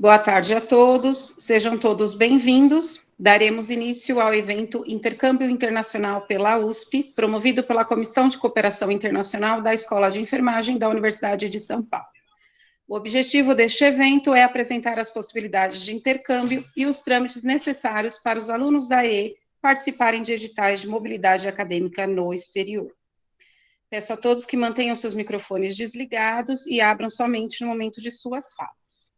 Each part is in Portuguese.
Boa tarde a todos, sejam todos bem-vindos. Daremos início ao evento Intercâmbio Internacional pela USP, promovido pela Comissão de Cooperação Internacional da Escola de Enfermagem da Universidade de São Paulo. O objetivo deste evento é apresentar as possibilidades de intercâmbio e os trâmites necessários para os alunos da EE participarem de editais de mobilidade acadêmica no exterior. Peço a todos que mantenham seus microfones desligados e abram somente no momento de suas falas.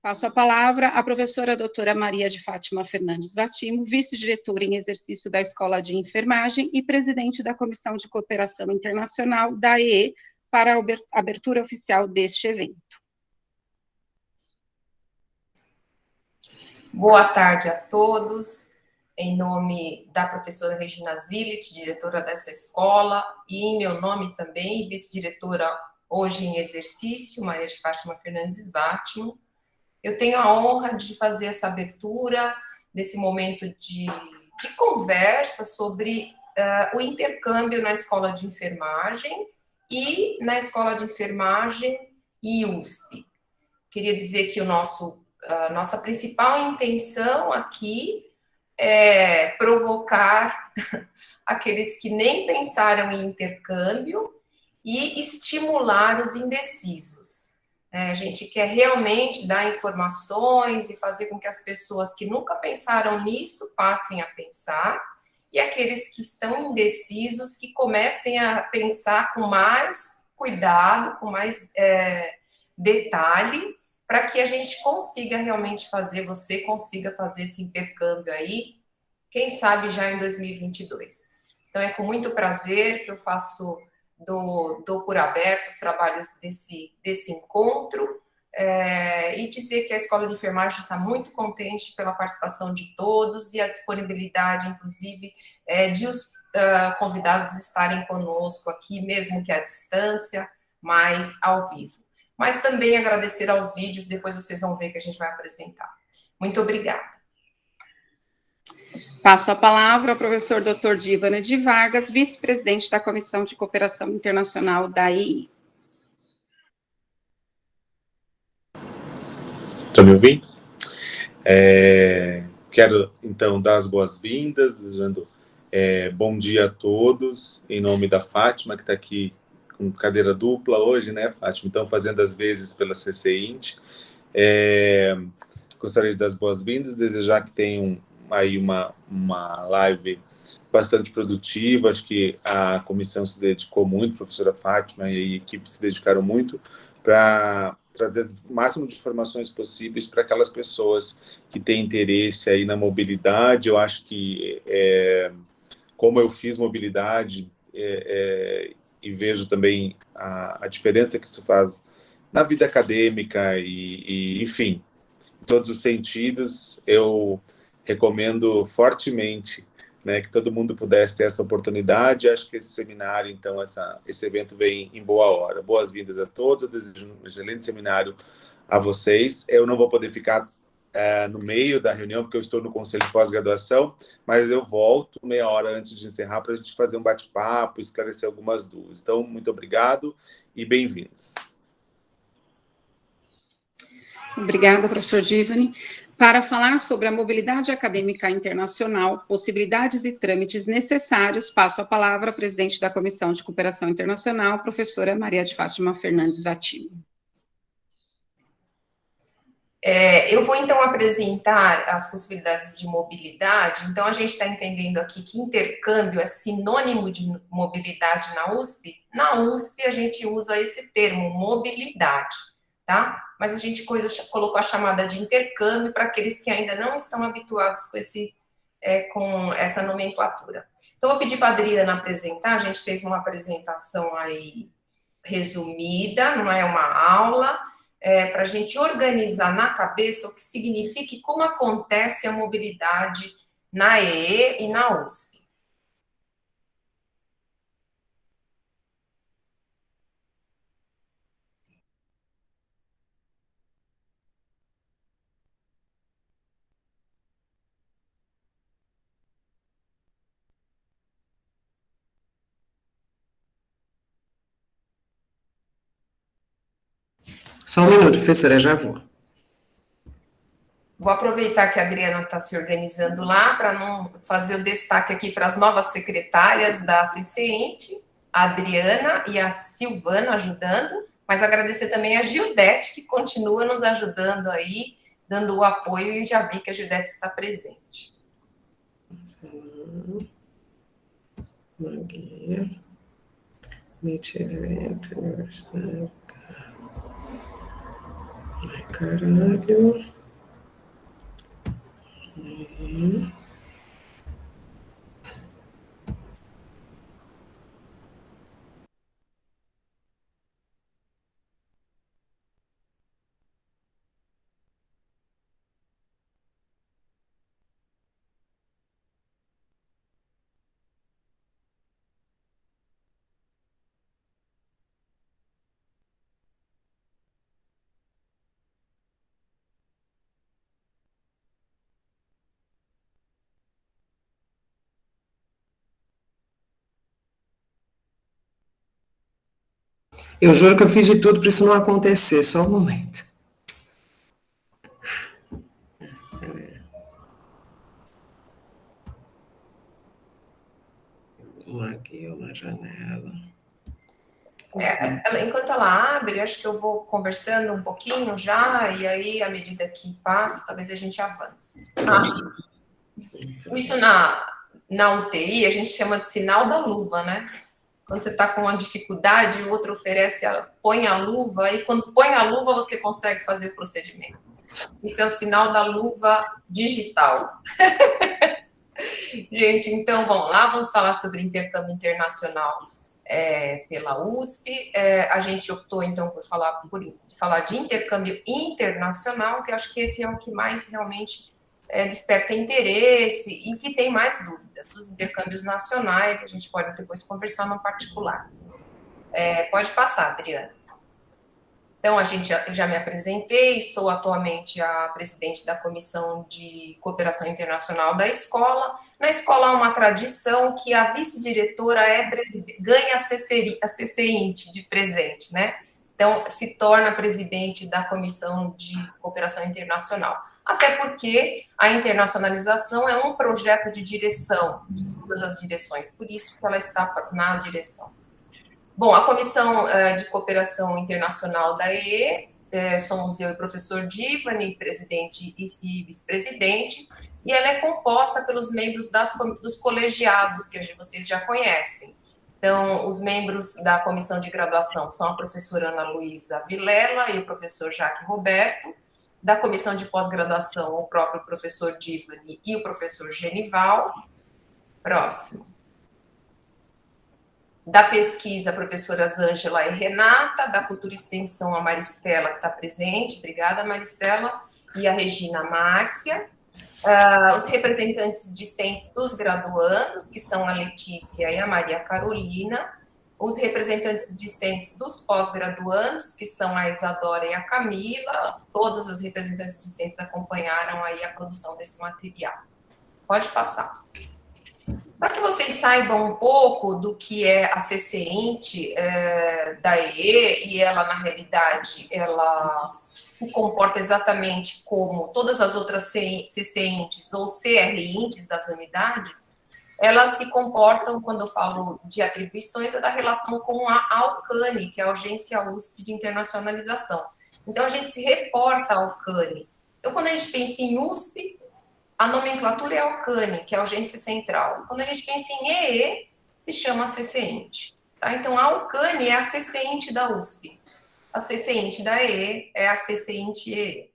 Passo a palavra à professora doutora Maria de Fátima Fernandes Vatimo, vice-diretora em exercício da Escola de Enfermagem e presidente da Comissão de Cooperação Internacional da EE, para a abertura oficial deste evento. Boa tarde a todos. Em nome da professora Regina Zillit, diretora dessa escola, e em meu nome também, vice-diretora hoje em exercício, Maria de Fátima Fernandes Vatimo, eu tenho a honra de fazer essa abertura desse momento de conversa sobre o intercâmbio na Escola de Enfermagem e na Escola de Enfermagem e USP. Queria dizer que nossa principal intenção aqui é provocar aqueles que nem pensaram em intercâmbio e estimular os indecisos. A gente quer realmente dar informações e fazer com que as pessoas que nunca pensaram nisso passem a pensar, e aqueles que estão indecisos que comecem a pensar com mais cuidado, com mais detalhe, para que a gente consiga realmente você consiga fazer esse intercâmbio aí, quem sabe já em 2022. Então é com muito prazer que eu dou por aberto os trabalhos desse encontro, e dizer que a Escola de Enfermagem está muito contente pela participação de todos e a disponibilidade, inclusive, de os convidados estarem conosco aqui, mesmo que à distância, mas ao vivo. Mas também agradecer aos vídeos, depois vocês vão ver que a gente vai apresentar. Muito obrigada. Passo a palavra ao professor Dr. Dívane de Vargas, vice-presidente da Comissão de Cooperação Internacional da EI. Estão me ouvindo? Quero, então, dar as boas-vindas, desejando bom dia a todos, em nome da Fátima, que está aqui com cadeira dupla hoje, né, Fátima? Então, fazendo as vezes pela CCINT. Gostaria de dar as boas-vindas, desejar que tenham aí uma live bastante produtiva. Acho que a comissão se dedicou muito, a professora Fátima e a equipe se dedicaram muito para trazer o máximo de informações possíveis para aquelas pessoas que têm interesse aí na mobilidade. Eu acho que, como eu fiz mobilidade, e vejo também a diferença que isso faz na vida acadêmica e enfim, em todos os sentidos, eu recomendo fortemente, né, que todo mundo pudesse ter essa oportunidade. Acho que esse seminário, então, esse evento vem em boa hora. Boas-vindas a todos, eu desejo um excelente seminário a vocês. Eu não vou poder ficar no meio da reunião, porque eu estou no Conselho de Pós-Graduação, mas eu volto meia hora antes de encerrar para a gente fazer um bate-papo, esclarecer algumas dúvidas. Então, muito obrigado e bem-vindos. Obrigada, professor Dívane. Para falar sobre a mobilidade acadêmica internacional, possibilidades e trâmites necessários, passo a palavra à presidente da Comissão de Cooperação Internacional, professora Maria de Fátima Fernandes Vatimo. Eu vou, então, apresentar as possibilidades de mobilidade. Então, a gente está entendendo aqui que intercâmbio é sinônimo de mobilidade na USP. Na USP, a gente usa esse termo, mobilidade, tá? Mas a gente colocou a chamada de intercâmbio para aqueles que ainda não estão habituados com essa nomenclatura. Então, eu vou pedir para a Adriana apresentar. A gente fez uma apresentação aí resumida, não é uma aula, para a gente organizar na cabeça o que significa e como acontece a mobilidade na EE e na USP. Só um minuto, professora, já vou. Vou aproveitar que a Adriana está se organizando lá para não fazer o destaque aqui para as novas secretárias da CCENT, a Adriana e a Silvana ajudando, mas agradecer também a Gildete, que continua nos ajudando aí, dando o apoio, e já vi que a Gildete está presente. Maguia, Meet-Evento, Universidade. Ai, caralho. Eu juro que eu fiz de tudo para isso não acontecer, só um momento. Aqui uma janela. Enquanto ela abre, acho que eu vou conversando um pouquinho já, e aí, à medida que passa, talvez a gente avance. Isso na UTI, a gente chama de sinal da luva, né? Quando você está com uma dificuldade, o outro oferece, põe a luva, e quando põe a luva, você consegue fazer o procedimento. Isso é o sinal da luva digital. Gente, então, vamos lá, vamos falar sobre intercâmbio internacional pela USP. A gente optou, então, por falar de intercâmbio internacional, que eu acho que esse é o que mais realmente desperta interesse e que tem mais dúvidas. Os intercâmbios nacionais, a gente pode depois conversar no particular. Pode passar, Adriana. Então, já me apresentei, sou atualmente a presidente da Comissão de Cooperação Internacional da escola. Na escola há uma tradição que a vice-diretora ganha a CCINT de presente, né? Então, se torna presidente da Comissão de Cooperação Internacional. Até porque a internacionalização é um projeto de direção, de todas as direções, por isso que ela está na direção. Bom, a Comissão de Cooperação Internacional da EE, somos eu e o professor Divani, presidente e vice-presidente, e ela é composta pelos membros dos colegiados, que vocês já conhecem. Então, os membros da comissão de graduação são a professora Ana Luísa Vilela e o professor Jacques Roberto, da comissão de pós-graduação, o próprio professor Divani e o professor Genival. Próximo. Da pesquisa, a professora Ângela e Renata, da cultura e extensão, a Maristela, que está presente, obrigada, Maristela, e a Regina Márcia. Os representantes discentes dos graduandos, que são a Letícia e a Maria Carolina. Os representantes discentes dos pós-graduandos, que são a Isadora e a Camila. Todas as representantes discentes acompanharam aí a produção desse material. Pode passar. Para que vocês saibam um pouco do que é a CCENT da EE, e ela, na realidade, ela se comporta exatamente como todas as outras CCENTs ou CRINTs das unidades, elas se comportam, quando eu falo de atribuições, da relação com a ALCANI, que é a Agência USP de Internacionalização. Então, a gente se reporta à ALCANI. Então, quando a gente pensa em USP, a nomenclatura é a ALCANI, que é a Agência Central. Quando a gente pensa em EE, se chama CCENT. Tá? Então, a ALCANI é a CCENT da USP. A CCENT da EE é a CCENT EE.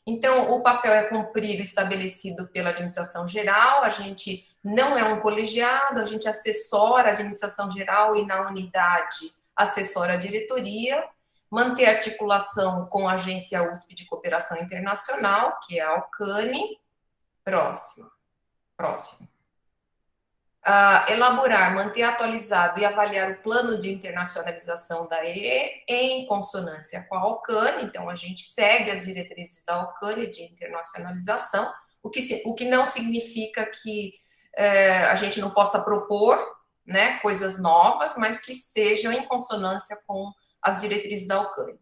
Então, o papel é cumprir o estabelecido pela administração geral, a gente não é um colegiado, a gente assessora a administração geral e na unidade assessora a diretoria, manter articulação com a Agência USP de Cooperação Internacional, que é a ALCANI. Próximo. Elaborar, manter atualizado e avaliar o plano de internacionalização da EE em consonância com a ALCANI. Então, a gente segue as diretrizes da ALCANI de internacionalização, o que não significa que a gente não possa propor, né, coisas novas, mas que estejam em consonância com as diretrizes da ALCANI.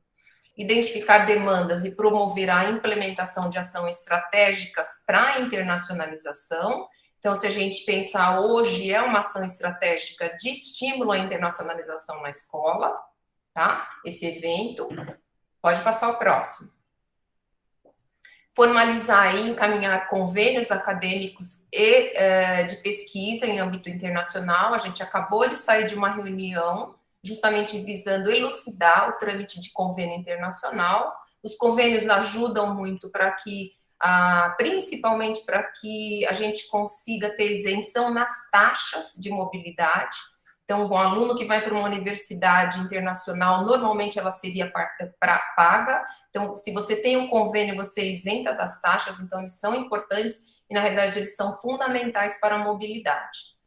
identificar demandas e promover a implementação de ações estratégicas para a internacionalização. Então, se a gente pensar hoje, é uma ação estratégica de estímulo à internacionalização na escola, tá? Esse evento. Pode passar o próximo. Formalizar e encaminhar convênios acadêmicos e de pesquisa em âmbito internacional. A gente acabou de sair de uma reunião justamente visando elucidar o trâmite de convênio internacional. Os convênios ajudam muito para que, principalmente para que a gente consiga ter isenção nas taxas de mobilidade. Então, um aluno que vai para uma universidade internacional, normalmente ela seria paga. Então, se você tem um convênio, você isenta das taxas, então eles são importantes e, na realidade, eles são fundamentais para a mobilidade.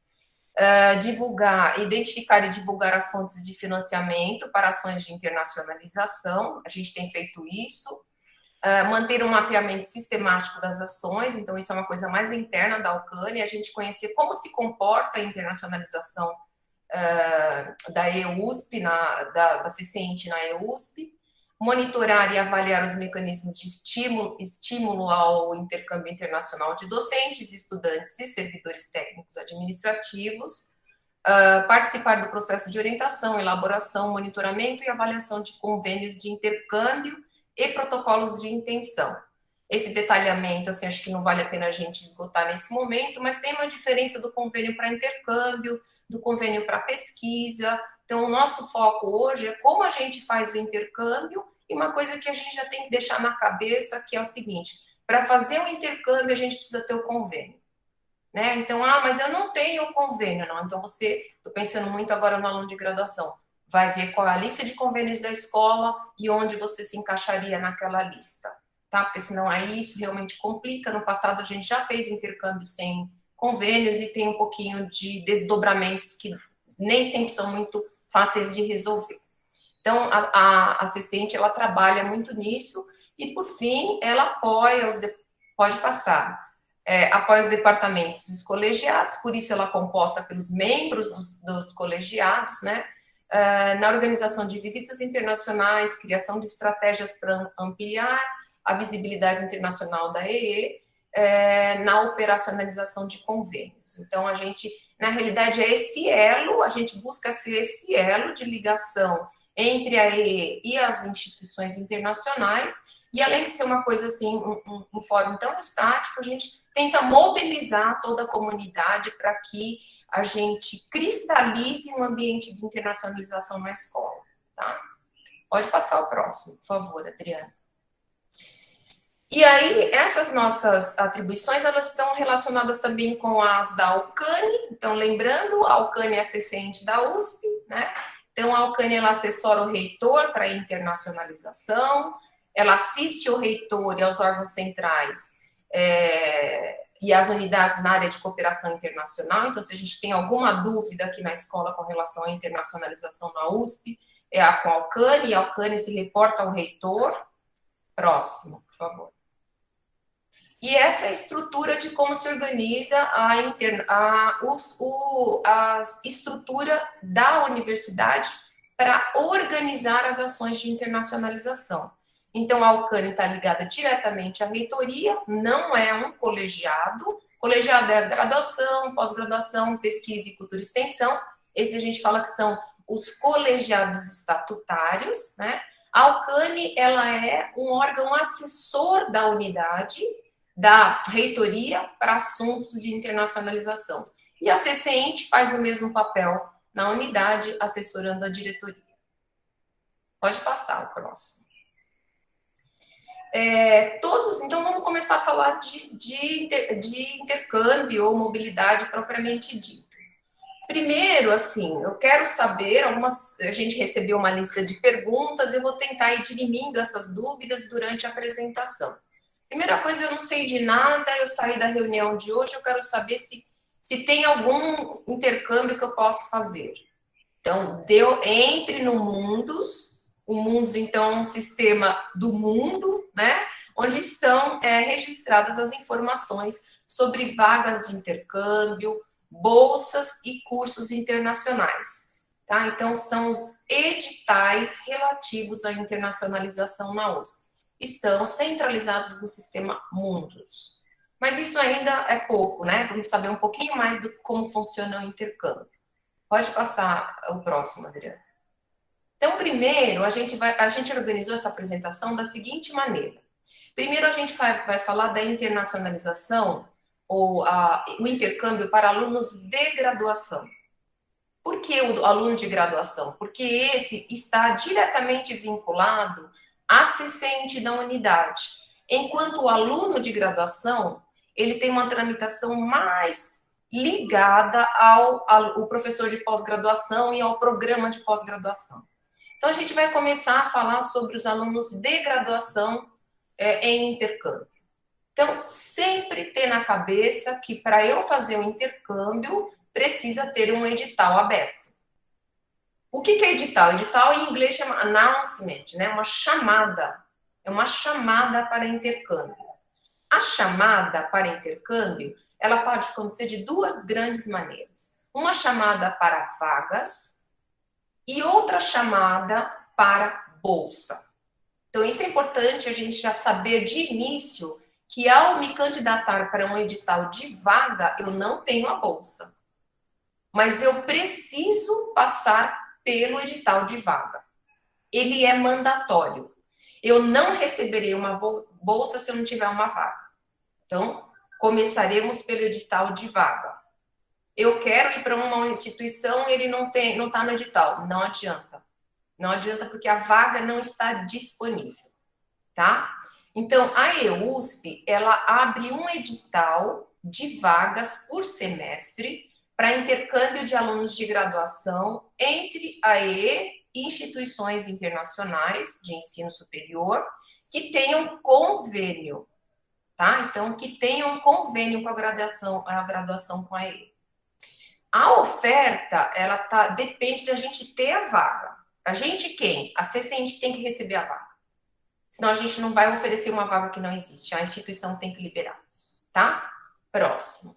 Identificar e divulgar as fontes de financiamento para ações de internacionalização, a gente tem feito isso. Manter um mapeamento sistemático das ações, então isso é uma coisa mais interna da Alcânia, a gente conhecer como se comporta a internacionalização da EUSP, da CCINT na EUSP, monitorar e avaliar os mecanismos de estímulo ao intercâmbio internacional de docentes, estudantes e servidores técnicos administrativos, participar do processo de orientação, elaboração, monitoramento e avaliação de convênios de intercâmbio e protocolos de intenção. Esse detalhamento, assim, acho que não vale a pena a gente esgotar nesse momento, mas tem uma diferença do convênio para intercâmbio, do convênio para pesquisa. Então, o nosso foco hoje é como a gente faz o intercâmbio e uma coisa que a gente já tem que deixar na cabeça, que é o seguinte, para fazer o intercâmbio, a gente precisa ter o convênio. Né? Então, mas eu não tenho o convênio, não. Então, estou pensando muito agora no aluno de graduação, vai ver qual é a lista de convênios da escola e onde você se encaixaria naquela lista. Tá? Porque senão aí isso realmente complica. No passado a gente já fez intercâmbio sem convênios e tem um pouquinho de desdobramentos que nem sempre são muito fáceis de resolver. Então, a CCINT, ela trabalha muito nisso e, por fim, ela apoia pode passar, apoia os departamentos dos colegiados, por isso ela é composta pelos membros dos colegiados, né? Na organização de visitas internacionais, criação de estratégias para ampliar a visibilidade internacional da EE, na operacionalização de convênios. Então, a gente, na realidade, é esse elo, a gente busca ser esse elo de ligação entre a EE e as instituições internacionais, e além de ser uma coisa assim, um fórum tão estático, a gente tenta mobilizar toda a comunidade para que a gente cristalize um ambiente de internacionalização na escola, tá? Pode passar o próximo, por favor, Adriana. E aí, essas nossas atribuições, elas estão relacionadas também com as da Alcânia. Então, lembrando, a Alcânia é a CCINT da USP, né? Então, a Alcânia, ela assessora o reitor para a internacionalização, ela assiste o reitor e aos órgãos centrais e as unidades na área de cooperação internacional. Então, se a gente tem alguma dúvida aqui na escola com relação à internacionalização na USP, é com a Alcânia, e a Alcânia se reporta ao reitor. Próximo, por favor. E essa é a estrutura de como se organiza a estrutura da universidade para organizar as ações de internacionalização. Então, a Alcânia está ligada diretamente à reitoria, não é um colegiado. Colegiado é graduação, pós-graduação, pesquisa e cultura e extensão. Esse a gente fala que são os colegiados estatutários, né? A Alcânia, ela é um órgão assessor da unidade, da reitoria para assuntos de internacionalização. E a CCINT faz o mesmo papel na unidade, assessorando a diretoria. Pode passar o próximo. Então, vamos começar a falar de intercâmbio ou mobilidade propriamente dita. Primeiro, assim, eu quero saber, a gente recebeu uma lista de perguntas, eu vou tentar ir dirimindo essas dúvidas durante a apresentação. Primeira coisa, eu não sei de nada, eu saí da reunião de hoje, eu quero saber se tem algum intercâmbio que eu posso fazer. Então, entre no Mundus, o Mundus, então, é um sistema do mundo, né, onde estão registradas as informações sobre vagas de intercâmbio, bolsas e cursos internacionais. tá? Então, são os editais relativos à internacionalização na USP. Estão centralizados no sistema Mundus. Mas isso ainda é pouco, né? Vamos saber um pouquinho mais de como funciona o intercâmbio. Pode passar o próximo, Adriana. Então, primeiro, a gente organizou essa apresentação da seguinte maneira. Primeiro, a gente vai falar da internacionalização, ou o intercâmbio para alunos de graduação. Por que o aluno de graduação? Porque esse está diretamente vinculado à CCENT da unidade. Enquanto o aluno de graduação, ele tem uma tramitação mais ligada ao professor de pós-graduação e ao programa de pós-graduação. Então, a gente vai começar a falar sobre os alunos de graduação em intercâmbio. Então, sempre ter na cabeça que para eu fazer um intercâmbio, precisa ter um edital aberto. O que é edital? Edital em inglês chama announcement, né? Uma chamada. É uma chamada para intercâmbio. A chamada para intercâmbio, ela pode acontecer de duas grandes maneiras. Uma chamada para vagas e outra chamada para bolsa. Então, isso é importante a gente já saber de início que ao me candidatar para um edital de vaga, eu não tenho a bolsa. Mas eu preciso passar pelo edital de vaga. Ele é mandatório. Eu não receberei uma bolsa se eu não tiver uma vaga. Então, começaremos pelo edital de vaga. Eu quero ir para uma instituição e ele não está no edital. Não adianta. Não adianta porque a vaga não está disponível. Tá? Então, a EUSP, ela abre um edital de vagas por semestre para intercâmbio de alunos de graduação entre a EE e instituições internacionais de ensino superior que tenham convênio, tá? Então, que tenham convênio com a graduação com a EE. A oferta, ela depende de a gente ter a vaga. A gente quem? A CCENT tem que receber a vaga. Senão a gente não vai oferecer uma vaga que não existe. A instituição tem que liberar, tá? Próximo.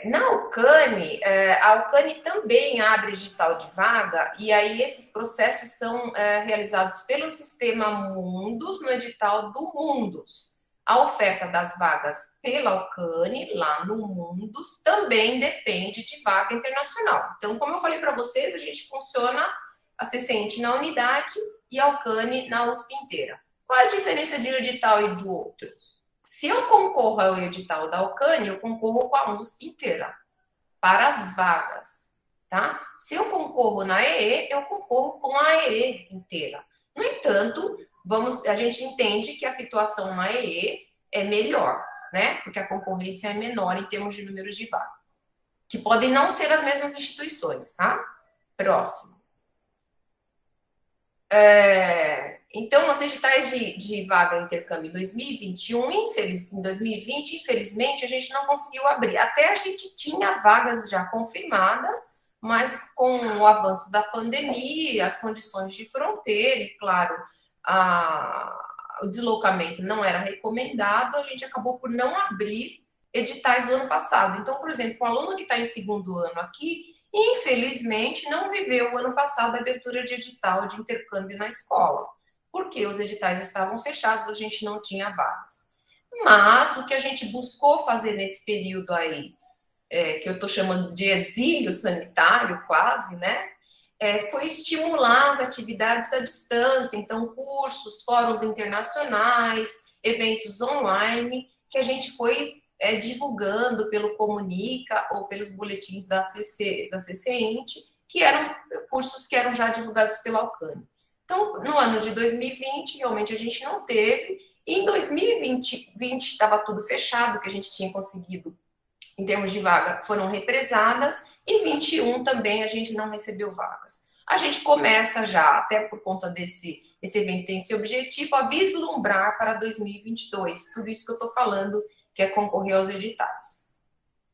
Na UCANI, a UCANI também abre edital de vaga e aí esses processos são realizados pelo sistema Mundus, no edital do Mundus. A oferta das vagas pela UCANI, lá no Mundus, também depende de vaga internacional. Então, como eu falei para vocês, a gente funciona a CCENT na unidade e a UCANI na USP inteira. Qual a diferença de um edital e do outro? Se eu concorro ao edital da UCANI, eu concorro com a USP inteira, para as vagas, tá? Se eu concorro na EE, eu concorro com a EE inteira. No entanto, a gente entende que a situação na EE é melhor, né? Porque a concorrência é menor em termos de números de vagas, que podem não ser as mesmas instituições, tá? Próximo. Então, os editais de vaga intercâmbio em 2021, em 2020, infelizmente, a gente não conseguiu abrir. Até a gente tinha vagas já confirmadas, mas com o avanço da pandemia, as condições de fronteira, e claro, o deslocamento não era recomendado, a gente acabou por não abrir editais do ano passado. Então, por exemplo, o aluno que está em segundo ano aqui, infelizmente, não viveu o ano passado a abertura de edital de intercâmbio na escola, porque os editais estavam fechados, a gente não tinha vagas. Mas o que a gente buscou fazer nesse período aí, que eu estou chamando de exílio sanitário quase, né, foi estimular as atividades à distância, então cursos, fóruns internacionais, eventos online, que a gente foi divulgando pelo Comunica ou pelos boletins da CCENT, que eram cursos que eram já divulgados pela UCANI. Então, no ano de 2020, realmente a gente não teve. Em 2020 estava tudo fechado, que a gente tinha conseguido, em termos de vaga, foram represadas. E 21 também a gente não recebeu vagas. A gente começa já, até por conta desse evento tem esse objetivo, a vislumbrar para 2022. Tudo isso que eu estou falando, que é concorrer aos editais.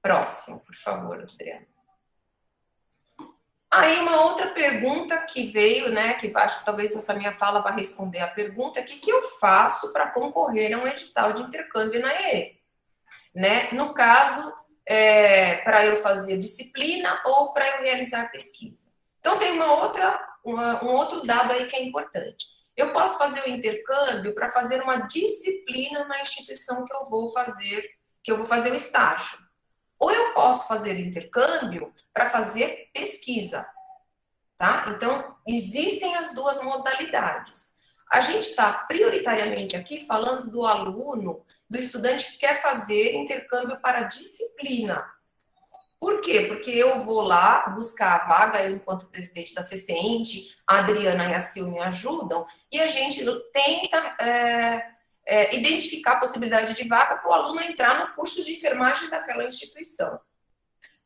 Próximo, por favor, Adriana. Aí uma outra pergunta que veio, né, que acho que talvez essa minha fala vai responder a pergunta, o que eu faço para concorrer a um edital de intercâmbio na EE? Né? No caso, para eu fazer disciplina ou para eu realizar pesquisa. Então, tem um outro dado aí que é importante. Eu posso fazer o intercâmbio para fazer uma disciplina na instituição que eu vou fazer o estágio. Ou eu posso fazer o intercâmbio para fazer pesquisa, tá? Então, existem as duas modalidades. A gente está prioritariamente aqui falando do aluno, do estudante que quer fazer intercâmbio para disciplina. Por quê? Porque eu vou lá buscar a vaga, eu enquanto presidente da CCENT, a Adriana e a Sil me ajudam, e a gente tenta identificar a possibilidade de vaga para o aluno entrar no curso de enfermagem daquela instituição.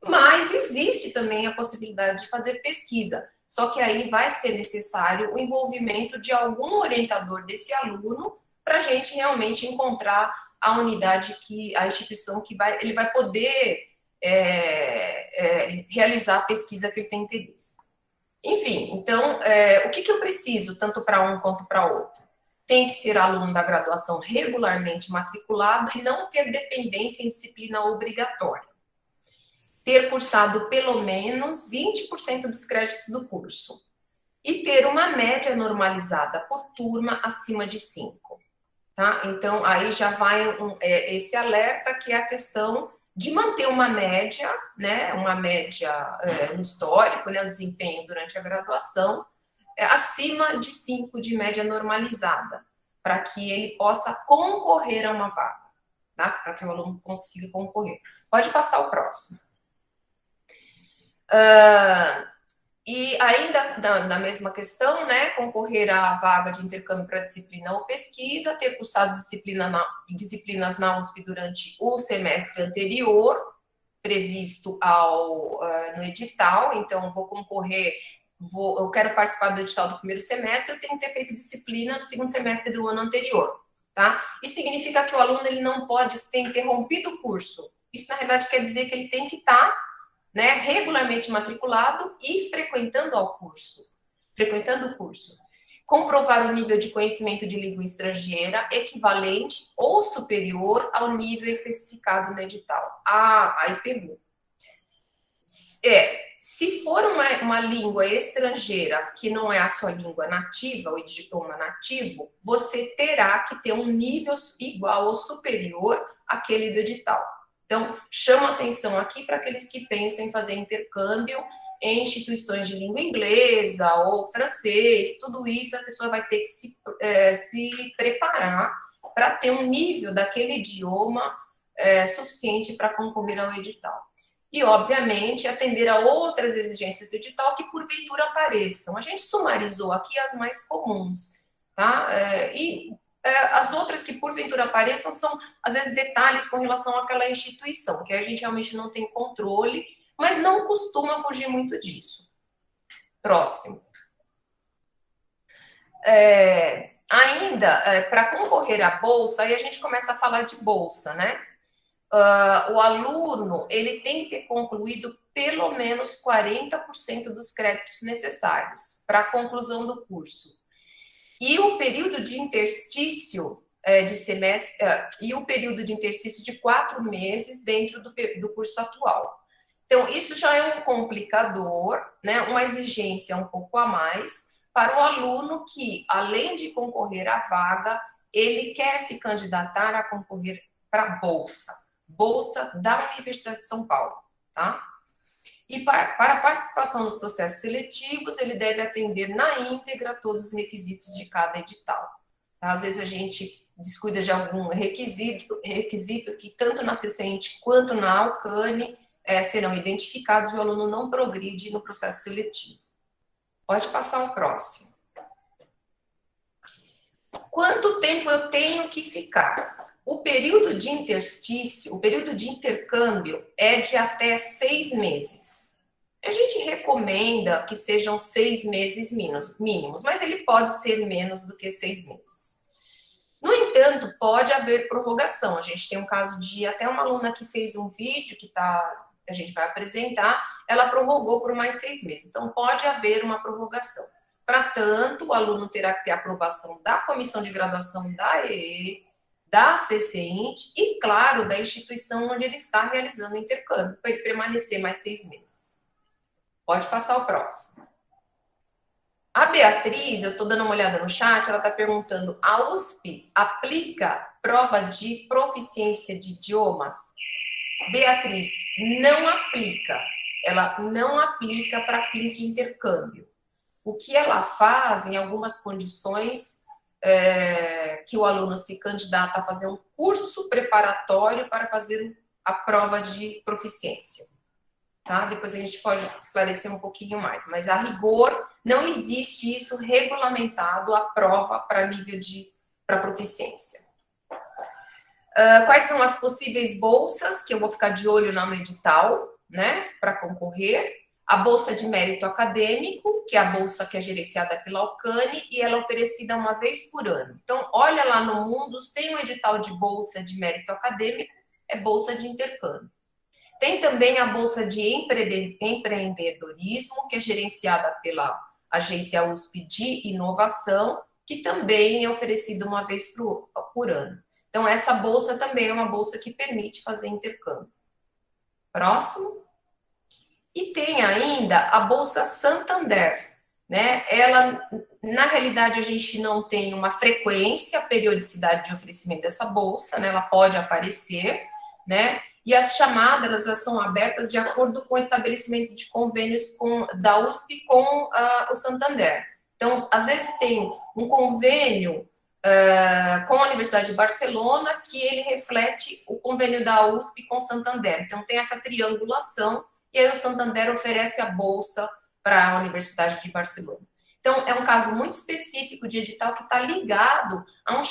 Mas existe também a possibilidade de fazer pesquisa, só que aí vai ser necessário o envolvimento de algum orientador desse aluno para a gente realmente encontrar a unidade, a instituição que ele vai poder realizar a pesquisa que ele tem interesse. Enfim, então, o que eu preciso, tanto para um quanto para outro? Tem que ser aluno da graduação regularmente matriculado e não ter dependência em disciplina obrigatória. Ter cursado pelo menos 20% dos créditos do curso. E ter uma média normalizada por turma acima de 5. Tá? Então, aí já vai esse alerta, que é a questão de manter uma média, né, no histórico, né, o desempenho durante a graduação, acima de 5 de média normalizada, para que ele possa concorrer a uma vaga, tá? Para que o aluno consiga concorrer. Pode passar o próximo. E ainda na mesma questão, né, concorrer à vaga de intercâmbio para disciplina ou pesquisa, ter cursado disciplinas na USP durante o semestre anterior, previsto no edital. Então, vou concorrer, eu quero participar do edital do primeiro semestre, eu tenho que ter feito disciplina no segundo semestre do ano anterior, tá? Isso significa que o aluno ele não pode ter interrompido o curso. Isso, na realidade, quer dizer que ele tem que estar, né, regularmente matriculado e frequentando o curso. Comprovar o nível de conhecimento de língua estrangeira equivalente ou superior ao nível especificado no edital. Aí pegou. Se for uma língua estrangeira que não é a sua língua nativa, o idioma nativo, você terá que ter um nível igual ou superior àquele do edital. Então, chama atenção aqui para aqueles que pensam em fazer intercâmbio em instituições de língua inglesa ou francês, tudo isso a pessoa vai ter que se preparar para ter um nível daquele idioma suficiente para concorrer ao edital. E, obviamente, atender a outras exigências do edital que, porventura, apareçam. A gente sumarizou aqui as mais comuns, tá? As outras que, porventura, apareçam são, às vezes, detalhes com relação àquela instituição, que a gente realmente não tem controle, mas não costuma fugir muito disso. Próximo. Para concorrer à bolsa, aí a gente começa a falar de bolsa, né? O aluno ele tem que ter concluído pelo menos 40% dos créditos necessários para a conclusão do curso. E o período de interstício de semestre e o período de interstício de 4 meses dentro do curso atual. Então, isso já é um complicador, né, uma exigência um pouco a mais para o aluno que, além de concorrer à vaga, ele quer se candidatar a concorrer para a bolsa da Universidade de São Paulo, tá? E para a participação nos processos seletivos, ele deve atender na íntegra todos os requisitos de cada edital. Tá? Às vezes a gente descuida de algum requisito que tanto na CCENT quanto na Alcane serão identificados e o aluno não progride no processo seletivo. Pode passar o próximo. Quanto tempo eu tenho que ficar? O período de interstício, o período de intercâmbio é de até 6 meses. A gente recomenda que sejam 6 meses mínimos, mas ele pode ser menos do que 6 meses. No entanto, pode haver prorrogação. A gente tem um caso de até uma aluna que fez um vídeo que a gente vai apresentar, ela prorrogou por mais 6 meses. Então, pode haver uma prorrogação. Para tanto, o aluno terá que ter aprovação da comissão de graduação da EE, da CCINT e, claro, da instituição onde ele está realizando o intercâmbio, para ele permanecer mais 6 meses. Pode passar o próximo. A Beatriz, eu estou dando uma olhada no chat, ela está perguntando, a USP aplica prova de proficiência de idiomas? Beatriz, não aplica. Ela não aplica para fins de intercâmbio. O que ela faz, em algumas condições, que o aluno se candidata a fazer um curso preparatório para fazer a prova de proficiência. Tá? Depois a gente pode esclarecer um pouquinho mais, mas a rigor não existe isso regulamentado, a prova para nível para proficiência. Quais são as possíveis bolsas, que eu vou ficar de olho no edital, né, para concorrer? A bolsa de mérito acadêmico, que é a bolsa que é gerenciada pela Alcane, e ela é oferecida uma vez por ano. Então, olha lá no Mundus, tem um edital de bolsa de mérito acadêmico, é bolsa de intercâmbio. Tem também a bolsa de empreendedorismo, que é gerenciada pela Agência USP de Inovação, que também é oferecida uma vez por ano. Então, essa bolsa também é uma bolsa que permite fazer intercâmbio. Próximo. E tem ainda a Bolsa Santander, né? Ela, na realidade, a gente não tem uma frequência, periodicidade de oferecimento dessa bolsa, né? Ela pode aparecer, né? E as chamadas, elas são abertas de acordo com o estabelecimento de convênios da USP com o Santander. Então, às vezes tem um convênio com a Universidade de Barcelona que ele reflete o convênio da USP com o Santander. Então, tem essa triangulação e aí o Santander oferece a bolsa para a Universidade de Barcelona. Então, é um caso muito específico de edital que está ligado a um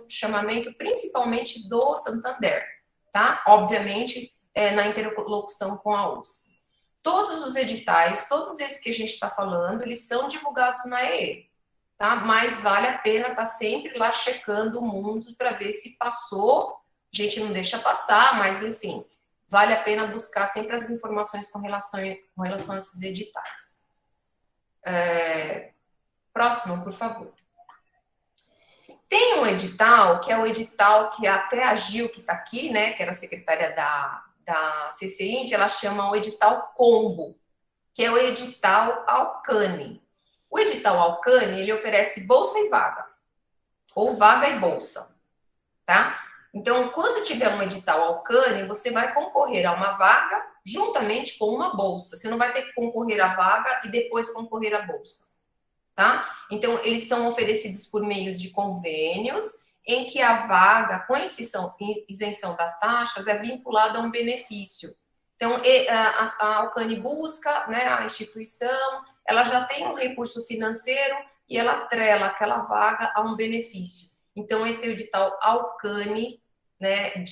chamamento principalmente do Santander. Tá? Obviamente, na interlocução com a USP. Todos os editais, todos esses que a gente está falando, eles são divulgados na EE, tá? Mas vale a pena estar sempre lá checando o Mundus para ver se passou. A gente não deixa passar, mas, enfim, vale a pena buscar sempre as informações com relação a esses editais. Próximo, por favor. Tem um edital, que é o edital que até a Gil, que está aqui, né, que era a secretária da CCINT, ela chama o edital Combo, que é o edital Alcane. O edital Alcane, ele oferece bolsa e vaga, ou vaga e bolsa, tá? Então, quando tiver um edital Alcane, você vai concorrer a uma vaga juntamente com uma bolsa. Você não vai ter que concorrer à vaga e depois concorrer à bolsa. Tá? Então, eles são oferecidos por meios de convênios, em que a vaga, com isenção das taxas, é vinculada a um benefício. Então, a Alcane busca, né, a instituição, ela já tem um recurso financeiro e ela atrela aquela vaga a um benefício. Então, esse é o edital Alcane, né,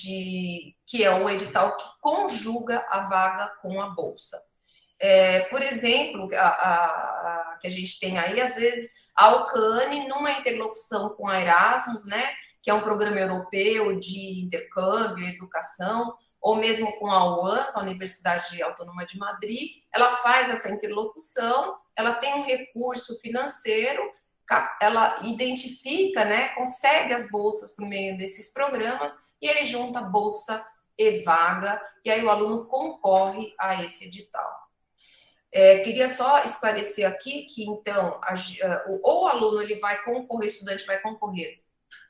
que é o edital que conjuga a vaga com a bolsa. Por exemplo, que a gente tem aí, às vezes, a Alcane, numa interlocução com a Erasmus, né, que é um programa europeu de intercâmbio, educação, ou mesmo com a UAM, a Universidade Autônoma de Madrid, ela faz essa interlocução, ela tem um recurso financeiro, ela identifica, né, consegue as bolsas por meio desses programas, e aí junta bolsa e vaga, e aí o aluno concorre a esse edital. Queria só esclarecer aqui que, então, ou o aluno ele vai concorrer, o estudante vai concorrer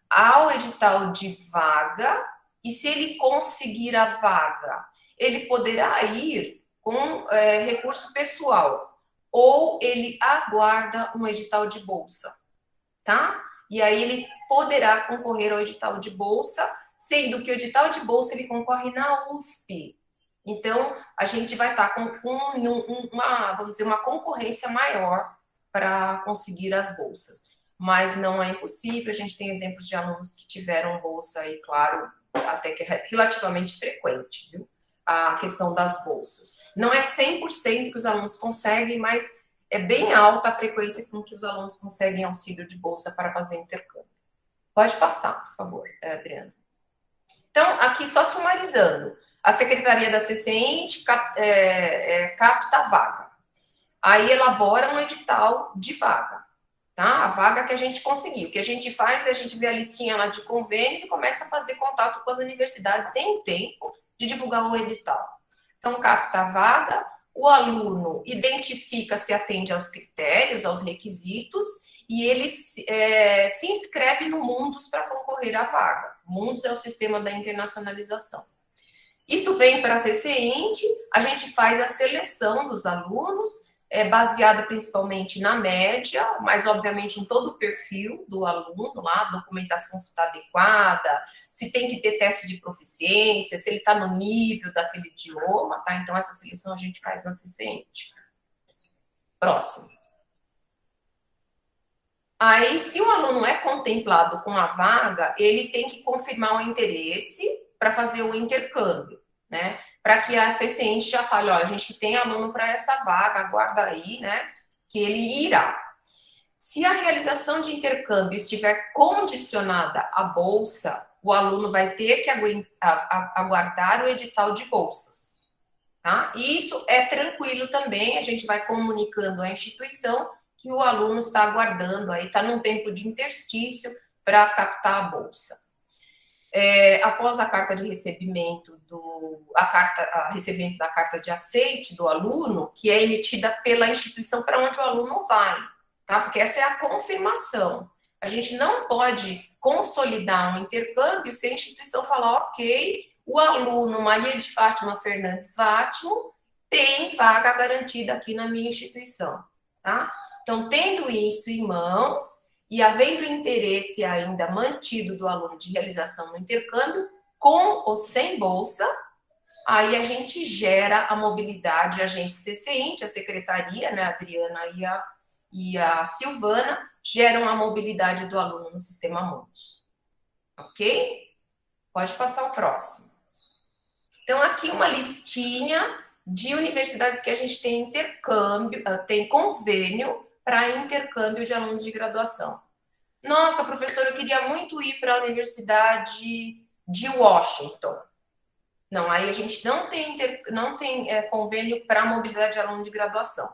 ao edital de vaga, e se ele conseguir a vaga, ele poderá ir com recurso pessoal, ou ele aguarda um edital de bolsa, tá? E aí ele poderá concorrer ao edital de bolsa, sendo que o edital de bolsa ele concorre na USP. Então, a gente vai estar com vamos dizer, uma concorrência maior para conseguir as bolsas. Mas não é impossível, a gente tem exemplos de alunos que tiveram bolsa, e claro, até que é relativamente frequente, viu? A questão das bolsas. Não é 100% que os alunos conseguem, mas é bem alta a frequência com que os alunos conseguem auxílio de bolsa para fazer intercâmbio. Pode passar, por favor, Adriana. Então, aqui só sumarizando. A Secretaria da CCINT capta a vaga. Aí elabora um edital de vaga. tá? A vaga que a gente conseguiu. O que a gente faz é a gente vê a listinha lá de convênios e começa a fazer contato com as universidades sem tempo de divulgar o edital. Então, capta a vaga, o aluno identifica se atende aos critérios, aos requisitos, e ele se inscreve no Mundus para concorrer à vaga. Mundus é o sistema da internacionalização. Isso vem para a CCINT, a gente faz a seleção dos alunos, baseada principalmente na média, mas obviamente em todo o perfil do aluno lá, a documentação se está adequada, se tem que ter teste de proficiência, se ele está no nível daquele idioma, tá? Então essa seleção a gente faz na CCINT. Próximo. Aí, se o aluno é contemplado com a vaga, ele tem que confirmar o interesse para fazer o intercâmbio, né? Para que a CCINT já fale, olha, a gente tem aluno para essa vaga, aguarda aí, né? Que ele irá. Se a realização de intercâmbio estiver condicionada à bolsa, o aluno vai ter que aguardar o edital de bolsas, tá? E isso é tranquilo também, a gente vai comunicando à instituição que o aluno está aguardando, aí está num tempo de interstício para captar a bolsa. Após a carta de recebimento recebimento da carta de aceite do aluno, que é emitida pela instituição para onde o aluno vai, tá? Porque essa é a confirmação. A gente não pode consolidar um intercâmbio se a instituição falar, ok, o aluno Maria de Fátima Fernandes Vátimo tem vaga garantida aqui na minha instituição, tá? Então, tendo isso em mãos e havendo interesse ainda mantido do aluno de realização do intercâmbio, com ou sem bolsa, aí a gente gera a mobilidade, a gente CCINT, a secretaria, né, a Adriana e a Silvana, geram a mobilidade do aluno no sistema Mundus. Ok? Pode passar o próximo. Então, aqui uma listinha de universidades que a gente tem intercâmbio, tem convênio para intercâmbio de alunos de graduação. Nossa, professora, eu queria muito ir para a Universidade de Washington. Não, aí a gente não tem convênio para mobilidade de aluno de graduação.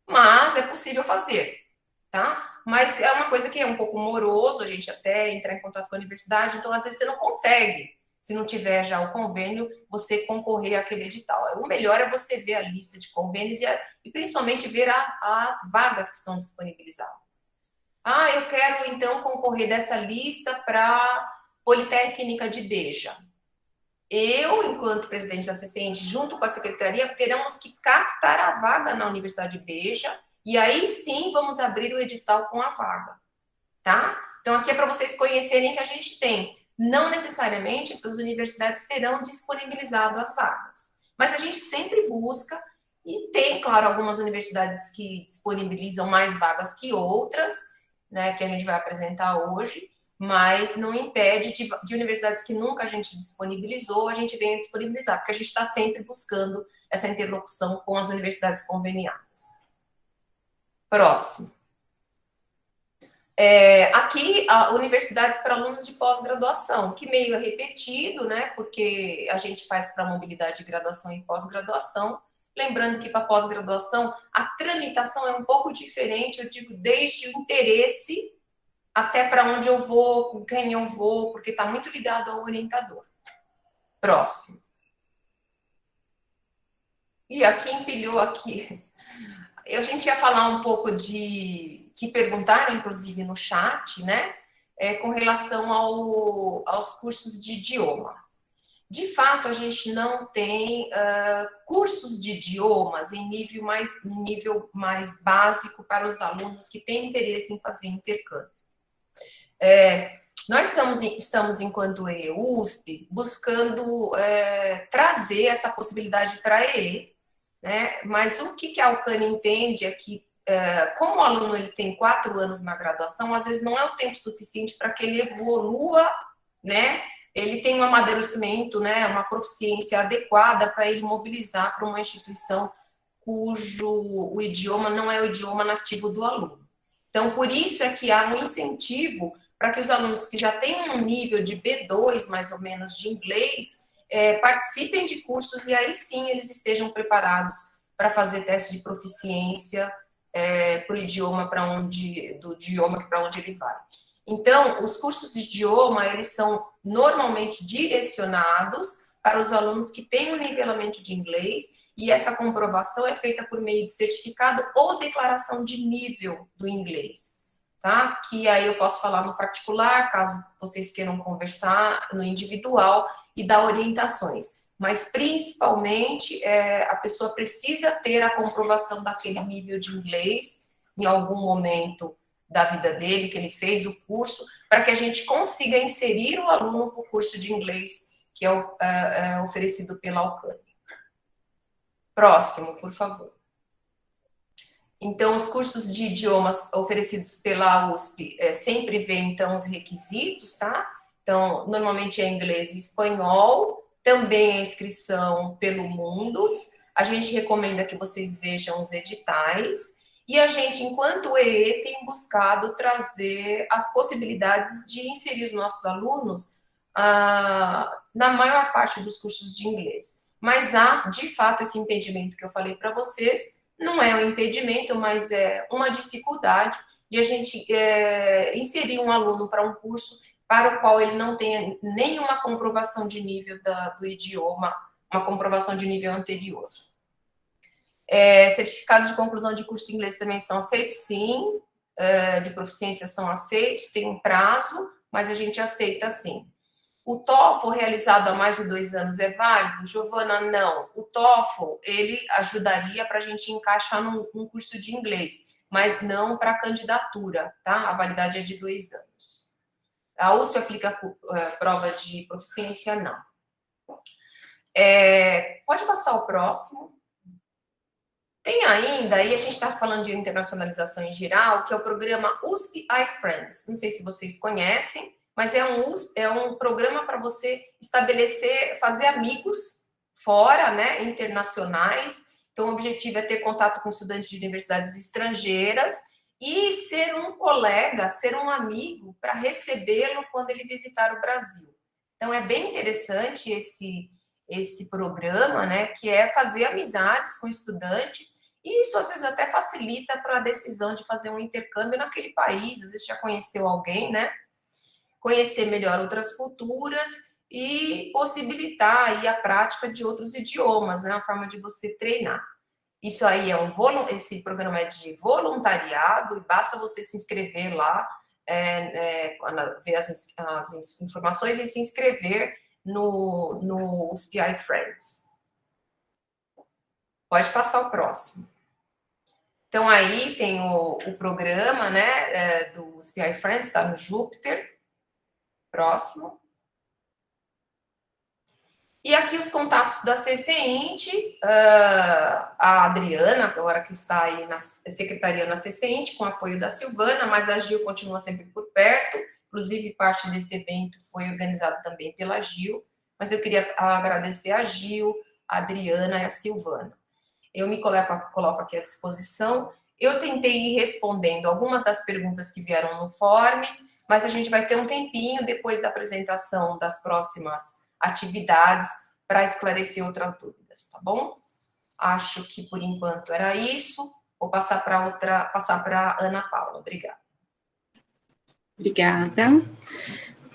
Mas é possível fazer, tá? Mas é uma coisa que é um pouco moroso, a gente até entrar em contato com a universidade, então às vezes você não consegue, se não tiver já o convênio, você concorrer àquele edital. O melhor é você ver a lista de convênios e principalmente ver as vagas que estão disponibilizadas. Eu quero então concorrer dessa lista para Politécnica de Beja. Eu, enquanto presidente da CCINT, junto com a secretaria, teremos que captar a vaga na Universidade de Beja e aí sim vamos abrir o edital com a vaga, tá? Então aqui é para vocês conhecerem que a gente tem. Não necessariamente essas universidades terão disponibilizado as vagas, mas a gente sempre busca, e tem, claro, algumas universidades que disponibilizam mais vagas que outras, né, que a gente vai apresentar hoje, mas não impede de universidades que nunca a gente disponibilizou, a gente venha disponibilizar, porque a gente está sempre buscando essa interlocução com as universidades conveniadas. Próximo. Aqui, universidades para alunos de pós-graduação, que meio é repetido, né, porque a gente faz para mobilidade de graduação e pós-graduação. Lembrando que para pós-graduação, a tramitação é um pouco diferente, eu digo, desde o interesse até para onde eu vou, com quem eu vou, porque está muito ligado ao orientador. Próximo. E aqui empilhou aqui. A gente ia falar um pouco que perguntaram, inclusive, no chat, né? Com relação aos cursos de idiomas. De fato, a gente não tem cursos de idiomas em nível mais básico para os alunos que têm interesse em fazer intercâmbio. Nós estamos, enquanto EUSP, buscando trazer essa possibilidade para a EE, né? Mas o que a Alcânia entende é que, como o aluno ele tem 4 anos na graduação, às vezes não é o tempo suficiente para que ele evolua, né? Ele tem um amadurecimento, né? Uma proficiência adequada para ele mobilizar para uma instituição cujo o idioma não é o idioma nativo do aluno. Então, por isso é que há um incentivo para que os alunos que já têm um nível de B2, mais ou menos, de inglês, participem de cursos e aí sim eles estejam preparados para fazer teste de proficiência para o idioma do idioma para onde ele vai. Então, os cursos de idioma, eles são normalmente direcionados para os alunos que têm um nivelamento de inglês, e essa comprovação é feita por meio de certificado ou declaração de nível do inglês, tá? Que aí eu posso falar no particular, caso vocês queiram conversar no individual e dar orientações. Mas, principalmente, a pessoa precisa ter a comprovação daquele nível de inglês em algum momento da vida dele, que ele fez o curso, para que a gente consiga inserir o aluno para o curso de inglês que é oferecido pela Alcântara. Próximo, por favor. Então, os cursos de idiomas oferecidos pela USP sempre vêm, então, os requisitos, tá? Então, normalmente é inglês e espanhol, também a inscrição pelo Mundus. A gente recomenda que vocês vejam os editais. E a gente, enquanto EE, tem buscado trazer as possibilidades de inserir os nossos alunos na maior parte dos cursos de inglês. Mas há, de fato, esse impedimento que eu falei para vocês, não é um impedimento, mas é uma dificuldade de a gente inserir um aluno para um curso para o qual ele não tenha nenhuma comprovação de nível do idioma, uma comprovação de nível anterior. Certificados de conclusão de curso de inglês também são aceitos, sim, de proficiência são aceitos, tem um prazo, mas a gente aceita sim. O TOEFL realizado há mais de 2 anos é válido? Giovana, não. O TOEFL, ele ajudaria para a gente encaixar num curso de inglês, mas não para candidatura, tá? A validade é de 2 anos. A USP aplica prova de proficiência? Não. Pode passar o próximo. Tem ainda, aí a gente está falando de internacionalização em geral, que é o programa USP iFriends. Não sei se vocês conhecem, mas é um programa para você estabelecer, fazer amigos fora, né, internacionais. Então, o objetivo é ter contato com estudantes de universidades estrangeiras e ser um colega, ser um amigo para recebê-lo quando ele visitar o Brasil. Então, é bem interessante esse programa, né, que é fazer amizades com estudantes, e isso às vezes até facilita para a decisão de fazer um intercâmbio naquele país, às vezes já conheceu alguém, né, conhecer melhor outras culturas e possibilitar aí a prática de outros idiomas, né, a forma de você treinar. Isso aí esse programa é de voluntariado, e basta você se inscrever lá, ver as informações e se inscrever no USP iFriends. Pode passar o próximo. Então, aí tem o programa, né, do USP iFriends, está no Júpiter. Próximo. E aqui os contatos da CCINT, a Adriana, agora que está aí na secretaria na CCINT, com apoio da Silvana, mas a Gil continua sempre por perto, inclusive parte desse evento foi organizado também pela Gil, mas eu queria agradecer a Gil, a Adriana e a Silvana. Eu me coloco aqui à disposição. Eu tentei ir respondendo algumas das perguntas que vieram no Forms, mas a gente vai ter um tempinho depois da apresentação das próximas atividades para esclarecer outras dúvidas, tá bom? Acho que por enquanto era isso. Vou passar para Ana Paula. Obrigada. Obrigada.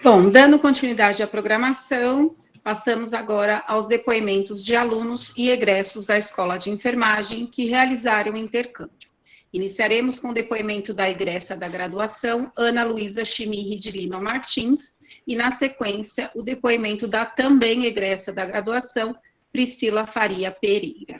Bom, dando continuidade à programação, passamos agora aos depoimentos de alunos e egressos da Escola de Enfermagem que realizaram o intercâmbio. Iniciaremos com o depoimento da egressa da graduação, Ana Luísa Chimirri de Lima Martins, e, na sequência, o depoimento da também egressa da graduação, Priscila Faria Pereira.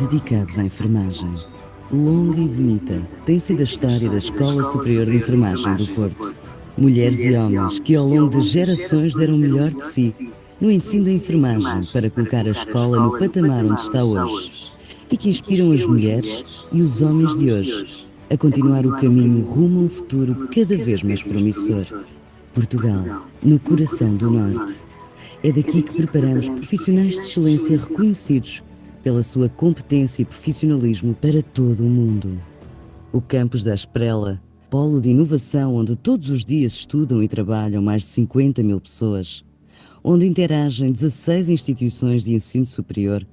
dedicados à enfermagem. Longa e bonita tem sido a história da Escola Superior de Enfermagem do Porto. Mulheres e homens que ao longo de gerações deram o melhor de si no ensino da enfermagem para colocar a escola no patamar onde está hoje e que inspiram as mulheres e os homens de hoje a continuar o caminho rumo a um futuro cada vez mais promissor. Portugal, no coração do Norte. É daqui que preparamos profissionais de excelência reconhecidos pela sua competência e profissionalismo para todo o mundo. O campus da Esprela, polo de inovação onde todos os dias estudam e trabalham mais de 50 mil pessoas, onde interagem 16 instituições de ensino superior,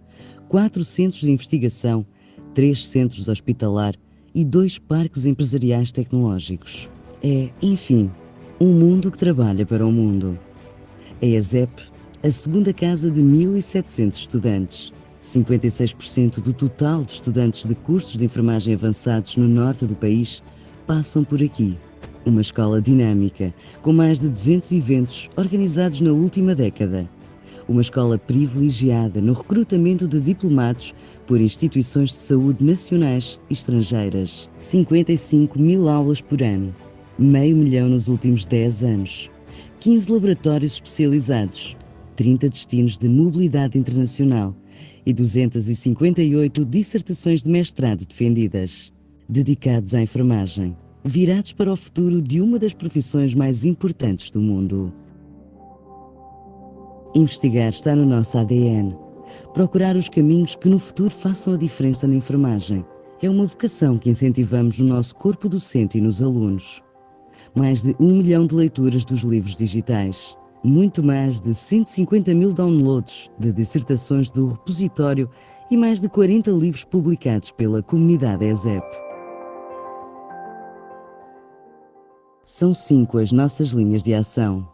4 centros de investigação, 3 centros hospitalar e 2 parques empresariais tecnológicos. É, enfim, um mundo que trabalha para o mundo. A ESEP, a segunda casa de 1.700 estudantes, 56% do total de estudantes de cursos de enfermagem avançados no norte do país passam por aqui. Uma escola dinâmica, com mais de 200 eventos organizados na última década. Uma escola privilegiada no recrutamento de diplomados por instituições de saúde nacionais e estrangeiras. 55 mil aulas por ano. 500 mil nos últimos 10 anos. 15 laboratórios especializados. 30 destinos de mobilidade internacional. E 258 dissertações de mestrado defendidas, dedicados à enfermagem, virados para o futuro de uma das profissões mais importantes do mundo. Investigar está no nosso ADN. Procurar os caminhos que no futuro façam a diferença na enfermagem é uma vocação que incentivamos no nosso corpo docente e nos alunos. Mais de 1 milhão de leituras dos livros digitais. Muito mais de 150 mil downloads de dissertações do repositório e mais de 40 livros publicados pela comunidade ESEP. São 5 as nossas linhas de ação.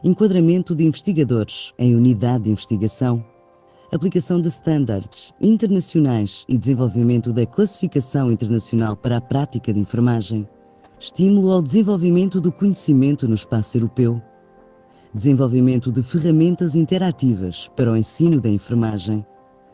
Enquadramento de investigadores em unidade de investigação, aplicação de standards internacionais e desenvolvimento da classificação internacional para a prática de enfermagem, estímulo ao desenvolvimento do conhecimento no espaço europeu, desenvolvimento de ferramentas interativas para o ensino da enfermagem,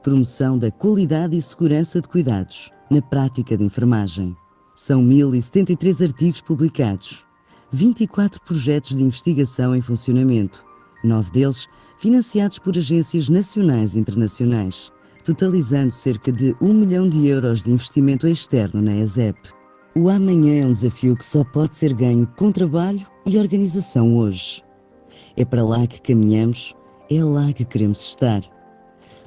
promoção da qualidade e segurança de cuidados na prática de enfermagem. São 1.073 artigos publicados, 24 projetos de investigação em funcionamento, 9 deles financiados por agências nacionais e internacionais, totalizando cerca de 1 milhão de euros de investimento externo na ESEP. O amanhã é um desafio que só pode ser ganho com trabalho e organização hoje. É para lá que caminhamos, é lá que queremos estar.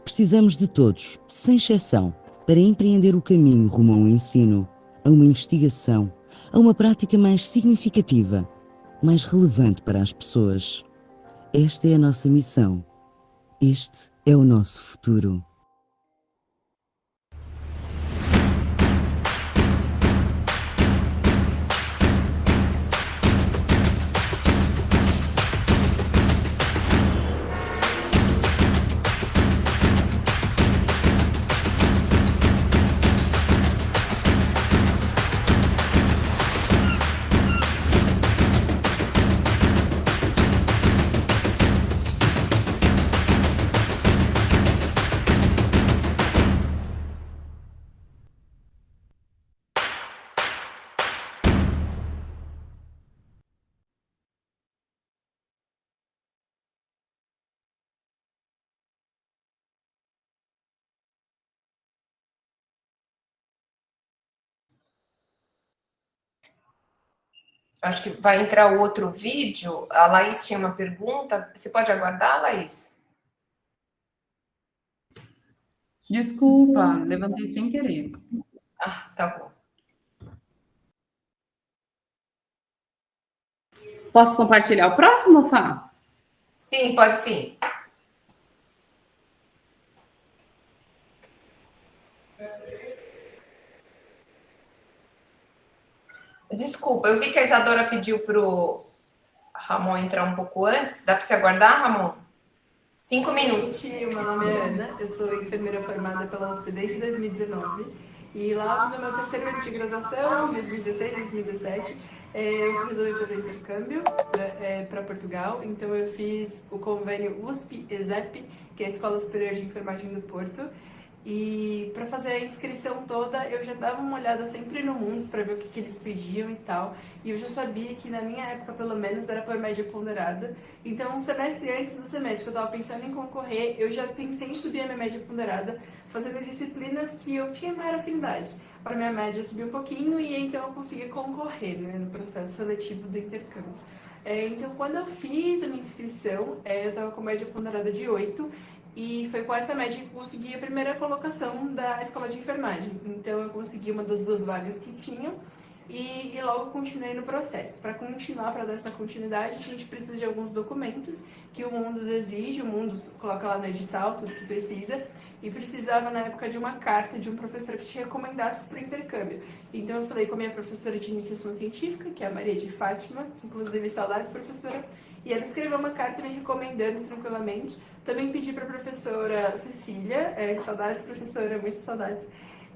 Precisamos de todos, sem exceção, para empreender o caminho rumo a um ensino, a uma investigação, a uma prática mais significativa, mais relevante para as pessoas. Esta é a nossa missão. Este é o nosso futuro. Acho que vai entrar outro vídeo. A Laís tinha uma pergunta. Você pode aguardar, Laís? Desculpa, levantei sem querer. Ah, tá bom. Posso compartilhar o próximo, Fá? Sim, pode sim. Desculpa, eu vi que a Isadora pediu para o Ramon entrar um pouco antes. Dá para você aguardar, Ramon? 5 minutos. Meu nome é Ana, eu sou enfermeira formada pela USP desde 2019. E lá no meu terceiro ano de graduação, em 2016, 2017, eu resolvi fazer intercâmbio para Portugal. Então eu fiz o convênio USP-ESEP, que é a Escola Superior de Enfermagem do Porto. E para fazer a inscrição toda, eu já dava uma olhada sempre no Mundus para ver o que eles pediam e tal. E eu já sabia que na minha época, pelo menos, era por média ponderada. Então, um semestre antes do semestre que eu estava pensando em concorrer, eu já pensei em subir a minha média ponderada, fazendo as disciplinas que eu tinha maior afinidade. Para minha média subir um pouquinho e então eu consegui concorrer, né, no processo seletivo do intercâmbio. Então, quando eu fiz a minha inscrição, eu estava com média ponderada de 8, e foi com essa média que eu consegui a primeira colocação da escola de enfermagem. Então, eu consegui uma das 2 vagas que tinham e logo continuei no processo. Para continuar, para dar essa continuidade, a gente precisa de alguns documentos que o Mundus exige, o Mundus coloca lá no edital tudo que precisa, e precisava na época de uma carta de um professor que te recomendasse para o intercâmbio. Então eu falei com a minha professora de iniciação científica, que é a Maria de Fátima, inclusive saudades professora, e ela escreveu uma carta me recomendando tranquilamente. Também pedi para a professora Cecília, saudades professora, muitas saudades,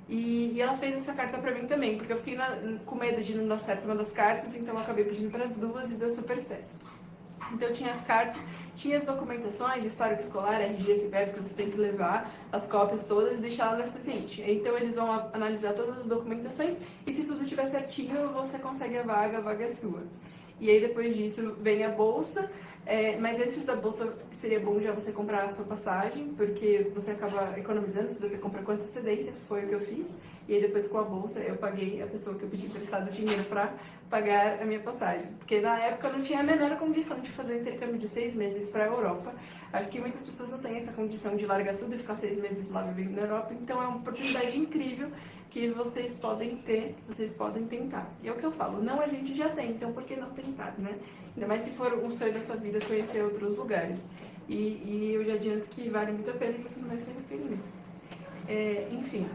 e ela fez essa carta para mim também, porque eu fiquei com medo de não dar certo uma das cartas, então eu acabei pedindo para as 2 e deu super certo. Então eu tinha as cartas, tinha as documentações, histórico escolar, RG, CPF, que você tem que levar, as cópias todas e deixar lá na assistente. Então eles vão analisar todas as documentações e se tudo estiver certinho, você consegue a vaga é sua. E aí depois disso vem a bolsa, mas antes da bolsa seria bom já você comprar a sua passagem, porque você acaba economizando se você compra com antecedência, foi o que eu fiz. E aí depois com a bolsa eu paguei a pessoa que eu pedi emprestado dinheiro para pagar a minha passagem. Porque na época eu não tinha a menor condição de fazer um intercâmbio de 6 meses para a Europa. Acho que muitas pessoas não têm essa condição de largar tudo e ficar 6 meses lá vivendo na Europa. Então é uma oportunidade incrível que vocês podem ter, vocês podem tentar. E é o que eu falo, não a gente já tem, então por que não tentar, né? Ainda mais se for um sonho da sua vida conhecer outros lugares. E eu já adianto que vale muito a pena e você não vai se arrepender. Enfim,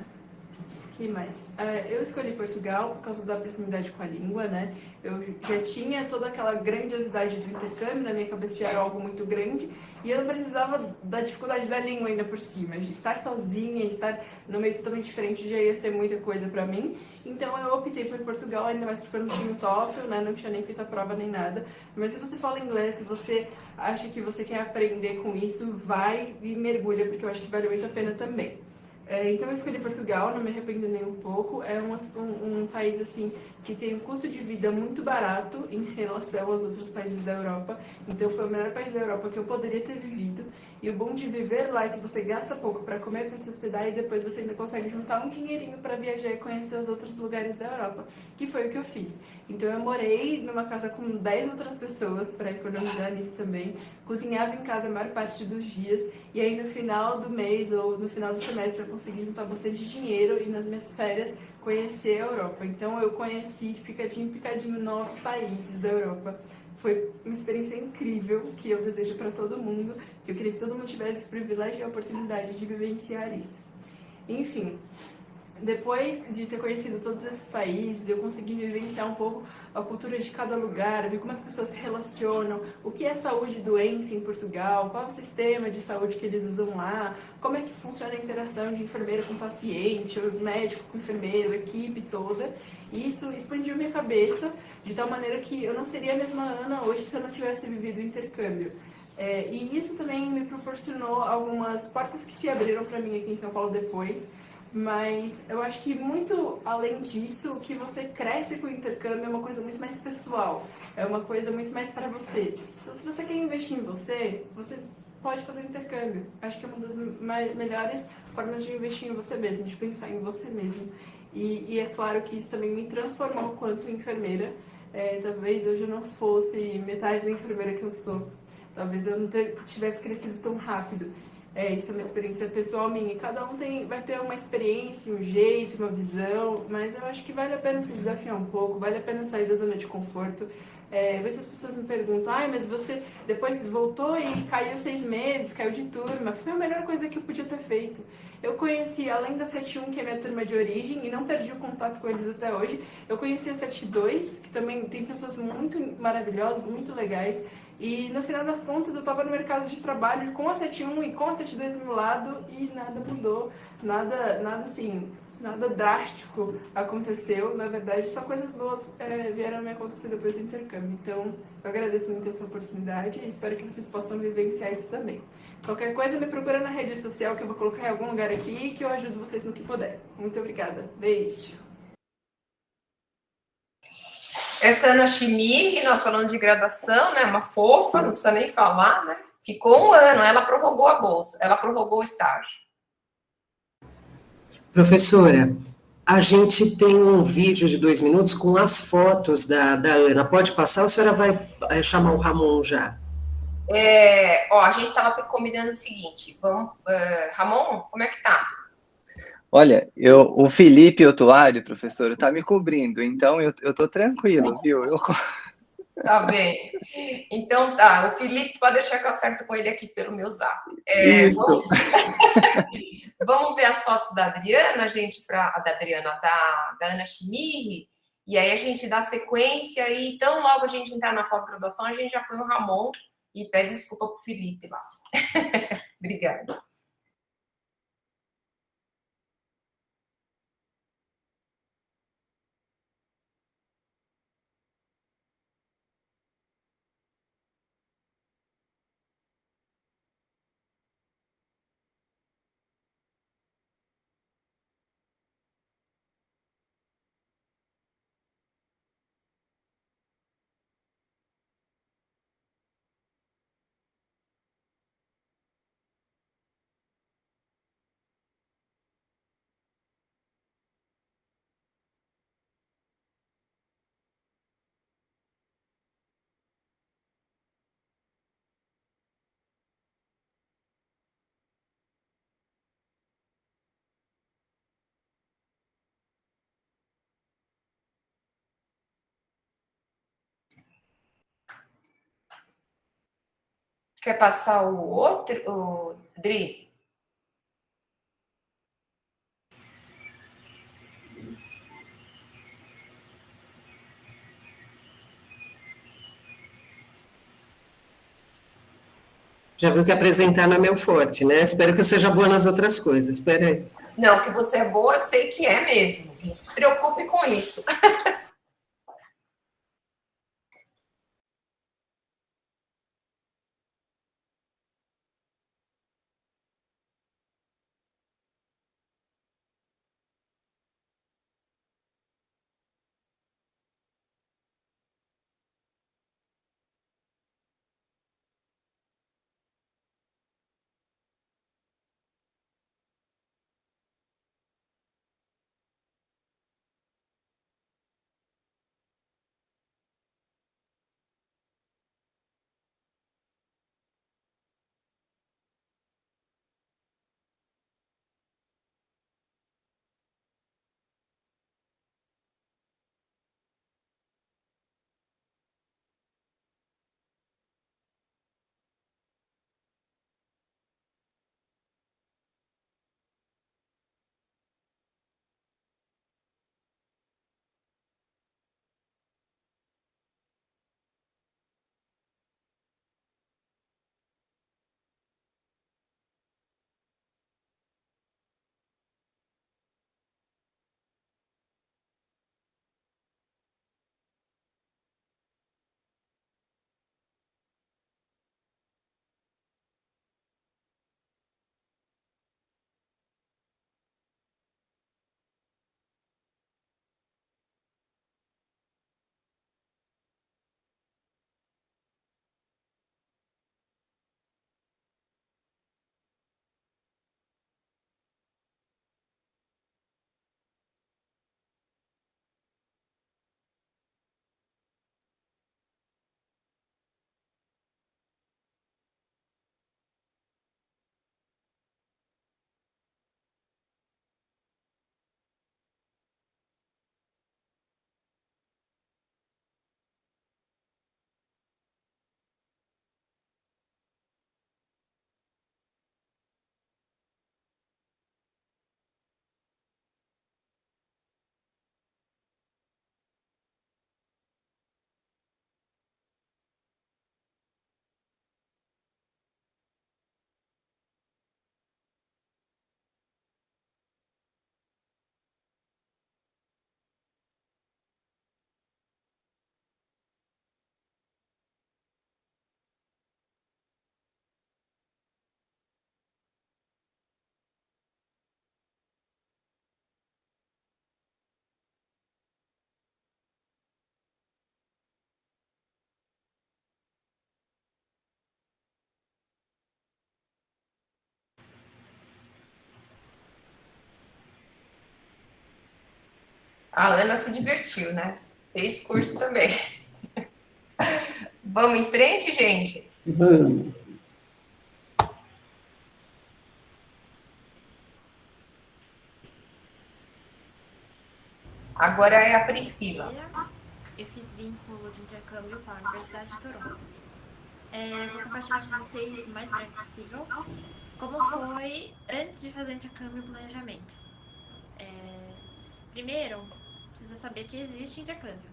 o que mais? Eu escolhi Portugal por causa da proximidade com a língua, né? Eu já tinha toda aquela grandiosidade do intercâmbio, na minha cabeça já era algo muito grande, e eu não precisava da dificuldade da língua ainda por cima. De estar sozinha, estar no meio totalmente diferente já ia ser muita coisa pra mim. Então eu optei por Portugal, ainda mais porque eu não tinha o TOEFL, né? Não tinha nem feito a prova nem nada. Mas se você fala inglês, se você acha que você quer aprender com isso, vai e mergulha, porque eu acho que vale muito a pena também. Então eu escolhi Portugal, não me arrependo nem um pouco. É um país assim que tem um custo de vida muito barato em relação aos outros países da Europa. Então foi o melhor país da Europa que eu poderia ter vivido. E o bom de viver lá é que você gasta pouco para comer, para se hospedar, e depois você ainda consegue juntar um dinheirinho para viajar e conhecer os outros lugares da Europa, que foi o que eu fiz. Então eu morei numa casa com 10 outras pessoas para economizar nisso também. Cozinhava em casa a maior parte dos dias, e aí no final do mês ou no final do semestre eu consegui juntar bastante dinheiro e nas minhas férias conhecer a Europa. Então eu conheci picadinho, 9 países da Europa. Foi uma experiência incrível que eu desejo para todo mundo. Eu queria que todo mundo tivesse o privilégio e a oportunidade de vivenciar isso. Enfim, depois de ter conhecido todos esses países, eu consegui vivenciar um pouco a cultura de cada lugar, ver como as pessoas se relacionam, o que é saúde e doença em Portugal, qual é o sistema de saúde que eles usam lá, como é que funciona a interação de enfermeiro com paciente, ou médico com enfermeiro, equipe toda. E isso expandiu minha cabeça de tal maneira que eu não seria a mesma Ana hoje se eu não tivesse vivido o intercâmbio. E isso também me proporcionou algumas portas que se abriram para mim aqui em São Paulo depois. Mas eu acho que muito além disso, o que você cresce com o intercâmbio é uma coisa muito mais pessoal, é uma coisa muito mais para você. Então, se você quer investir em você, você pode fazer um intercâmbio. Acho que é uma das melhores formas de investir em você mesmo, de pensar em você mesmo. E é claro que isso também me transformou quanto enfermeira. Talvez hoje eu não fosse metade da enfermeira que eu sou. Talvez eu não tivesse crescido tão rápido. Isso é uma experiência pessoal minha. E cada um vai ter uma experiência, um jeito, uma visão, mas eu acho que vale a pena se desafiar um pouco, vale a pena sair da zona de conforto. Às vezes as pessoas me perguntam, mas você depois voltou e caiu 6 meses, caiu de turma. Foi a melhor coisa que eu podia ter feito. Eu conheci, além da 7.1, que é minha turma de origem, e não perdi o contato com eles até hoje, eu conheci a 7.2, que também tem pessoas muito maravilhosas, muito legais. E no final das contas eu estava no mercado de trabalho com a 7.1 e com a 7.2 do meu lado e nada mudou, nada assim, nada drástico aconteceu. Na verdade, só coisas boas vieram a me acontecer depois do intercâmbio. Então, eu agradeço muito essa oportunidade e espero que vocês possam vivenciar isso também. Qualquer coisa, me procura na rede social que eu vou colocar em algum lugar aqui e que eu ajudo vocês no que puder. Muito obrigada. Beijo. Essa Ana Chimiri, nós falando de graduação, né? Uma fofa, não precisa nem falar, né? Ficou um ano, ela prorrogou a bolsa, ela prorrogou o estágio. Professora, a gente tem um vídeo de 2 minutos com as fotos da Ana. Pode passar ou a senhora vai chamar o Ramon já? A gente estava combinando o seguinte, vamos, Ramon, como é que tá? Olha, o Felipe Otuário, professor, está me cobrindo, então eu tô tranquilo, viu? Tá bem. Então tá, o Felipe pode deixar que eu acerto com ele aqui pelo meu zap. Isso. Vamos ver as fotos da Adriana, gente, da Ana Chimiri, e aí a gente dá sequência e tão logo a gente entrar na pós-graduação, a gente já põe o Ramon e pede desculpa pro Felipe lá. Obrigada. Quer passar o outro, o Dri? Já viu que apresentar não é meu forte, né? Espero que eu seja boa nas outras coisas. Espera aí. Não, que você é boa, eu sei que é mesmo. Não se preocupe com isso. A Ana se divertiu, né? Fez curso também. Vamos em frente, gente? Vamos. Agora é a Priscila. Eu fiz vínculo de intercâmbio com a Universidade de Toronto. Vou compartilhar com vocês o mais breve possível como foi antes de fazer intercâmbio e planejamento. Primeiro, precisa saber que existe intercâmbio.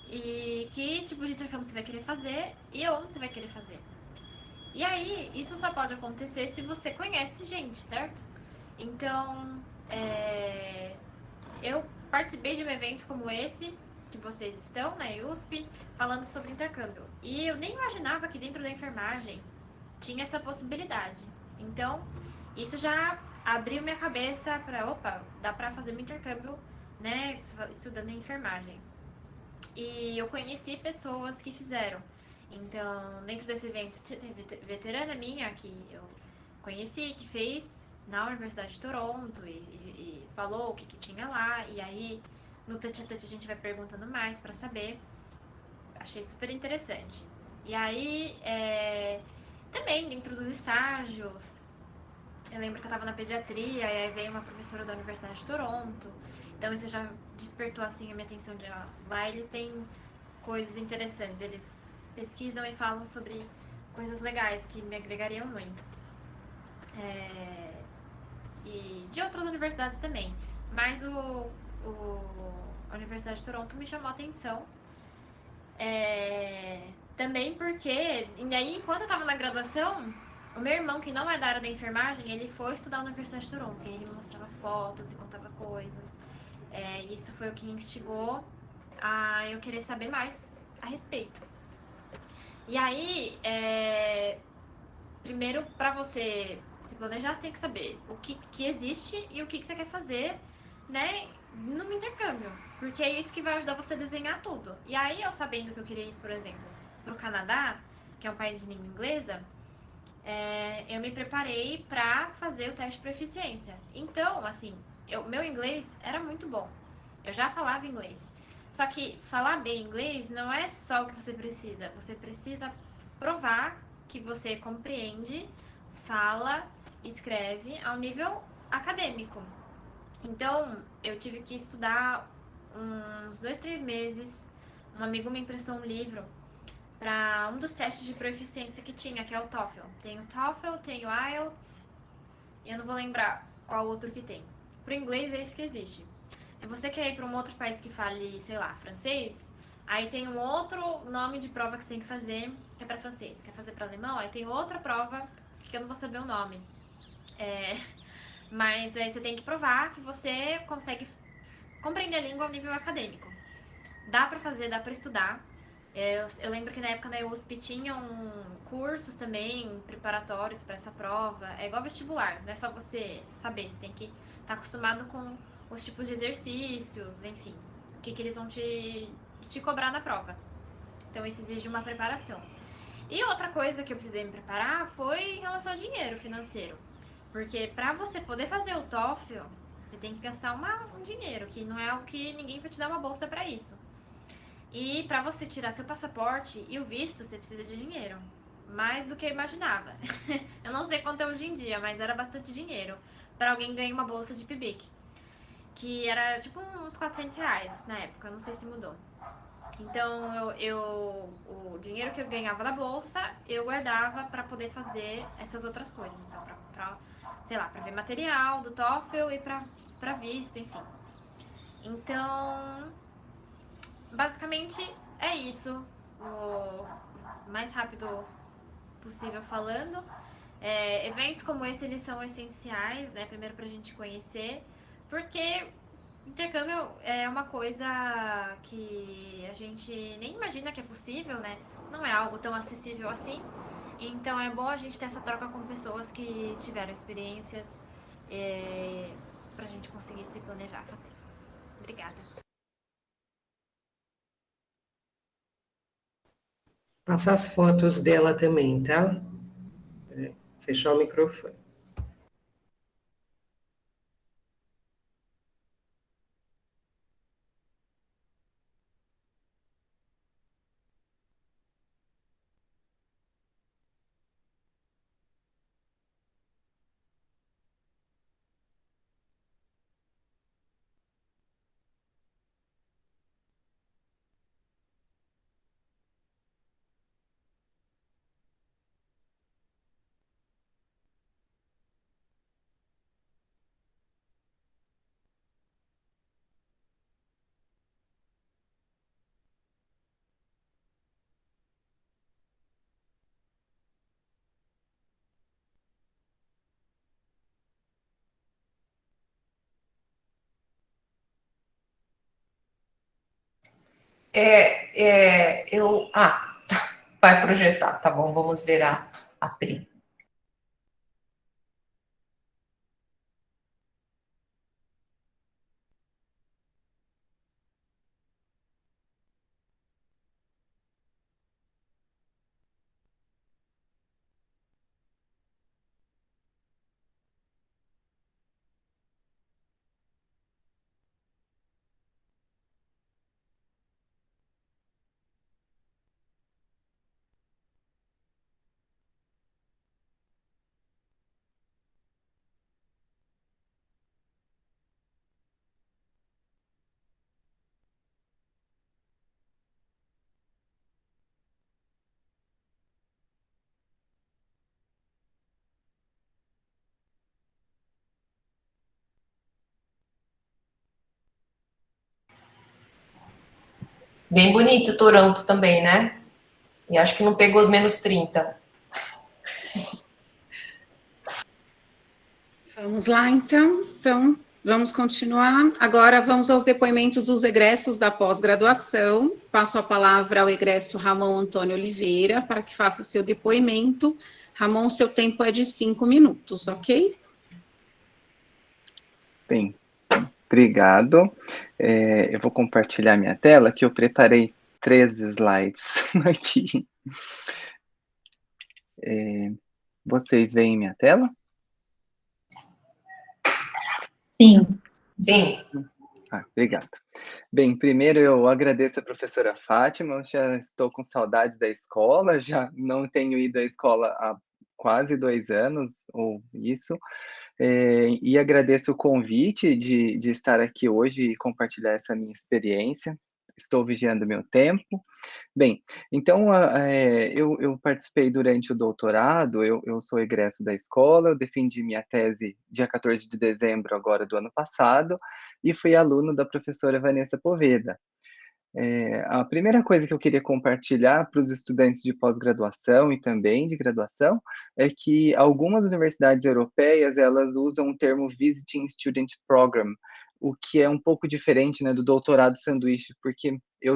E que tipo de intercâmbio você vai querer fazer e onde você vai querer fazer. E aí, isso só pode acontecer se você conhece gente, certo? Então, eu participei de um evento como esse, que vocês estão, na USP, falando sobre intercâmbio. E eu nem imaginava que dentro da enfermagem tinha essa possibilidade. Então, isso já abriu minha cabeça para, opa, dá para fazer um intercâmbio, né, estudando em enfermagem. E eu conheci pessoas que fizeram. Então, dentro desse evento, teve veterana minha que eu conheci, que fez na Universidade de Toronto e falou o que tinha lá. E aí, no Touch a Touch, a gente vai perguntando mais para saber. Achei super interessante. E aí, também dentro dos estágios, eu lembro que eu estava na pediatria e aí veio uma professora da Universidade de Toronto. Então isso já despertou assim a minha atenção de lá eles têm coisas interessantes, eles pesquisam e falam sobre coisas legais que me agregariam muito. E de outras universidades também. Mas a Universidade de Toronto me chamou a atenção. Também porque, e aí, enquanto eu estava na graduação, o meu irmão, que não é da área da enfermagem, ele foi estudar na Universidade de Toronto. E ele me mostrava fotos e contava coisas. E isso foi o que instigou a eu querer saber mais a respeito. E aí, primeiro, para você se planejar, você tem que saber o que existe e o que você quer fazer, né, no intercâmbio. Porque é isso que vai ajudar você a desenhar tudo. E aí, eu sabendo que eu queria ir, por exemplo, para o Canadá, que é um país de língua inglesa, eu me preparei para fazer o teste de proficiência. Então, assim, meu inglês era muito bom. Eu já falava inglês. Só que falar bem inglês não é só o que você precisa. Você precisa provar que você compreende, fala, escreve ao nível acadêmico. Então, eu tive que estudar uns 2, 3 meses. Um amigo me emprestou um livro para um dos testes de proficiência que tinha, que é o TOEFL. Tem o TOEFL, tem o IELTS, e eu não vou lembrar qual outro que tem. Para o inglês é isso que existe. Se você quer ir para um outro país que fale, sei lá, francês, aí tem um outro nome de prova que você tem que fazer, que é para francês. Quer fazer para alemão? Aí tem outra prova, que eu não vou saber o nome. Mas aí você tem que provar que você consegue compreender a língua ao nível acadêmico. Dá para fazer, dá para estudar. Eu lembro que na época da USP tinham cursos também preparatórios para essa prova. É igual vestibular, não é só você saber, você tem que estar acostumado com os tipos de exercícios, enfim, o que eles vão te cobrar na prova. Então isso exige uma preparação. E outra coisa que eu precisei me preparar foi em relação ao dinheiro financeiro. Porque para você poder fazer o TOEFL, você tem que gastar um dinheiro, que não é algo que ninguém vai te dar uma bolsa para isso. E para você tirar seu passaporte e o visto, você precisa de dinheiro. Mais do que eu imaginava. Eu não sei quanto é hoje em dia, mas era bastante dinheiro para alguém ganhar uma bolsa de PIBIC. Que era tipo uns R$400 na época, eu não sei se mudou. Então, o dinheiro que eu ganhava na bolsa, eu guardava para poder fazer essas outras coisas. Então, sei lá, para ver material do TOEFL e para visto, enfim. Então, basicamente é isso, o mais rápido possível falando. Eventos como esse, eles são essenciais, né? Primeiro pra gente conhecer, porque intercâmbio é uma coisa que a gente nem imagina que é possível, né? Não é algo tão acessível assim. Então é bom a gente ter essa troca com pessoas que tiveram experiências pra gente conseguir se planejar fazer. Obrigada. Passar as fotos dela também, tá? Fechar o microfone. Vai projetar, tá bom, vamos ver a Pri. Bem bonito Toronto também, né? E acho que não pegou menos 30. Vamos lá, então. Então, vamos continuar. Agora, vamos aos depoimentos dos egressos da pós-graduação. Passo a palavra ao egresso Ramon Antônio Oliveira para que faça seu depoimento. Ramon, seu tempo é de 5 minutos, ok? Bem, obrigado. Eu vou compartilhar minha tela, que eu preparei 3 slides aqui. Vocês veem minha tela? Sim. Sim. Obrigado. Bem, primeiro eu agradeço a professora Fátima, eu já estou com saudades da escola, já não tenho ido à escola há quase 2 anos, ou isso, e agradeço o convite de estar aqui hoje e compartilhar essa minha experiência. Estou vigiando meu tempo. Bem, então, eu participei durante o doutorado, eu sou egresso da escola, eu defendi minha tese dia 14 de dezembro agora do ano passado, e fui aluno da professora Vanessa Poveda. A primeira coisa que eu queria compartilhar para os estudantes de pós-graduação e também de graduação, é que algumas universidades europeias, elas usam o termo Visiting Student Program, o que é um pouco diferente, né, do doutorado sanduíche, porque eu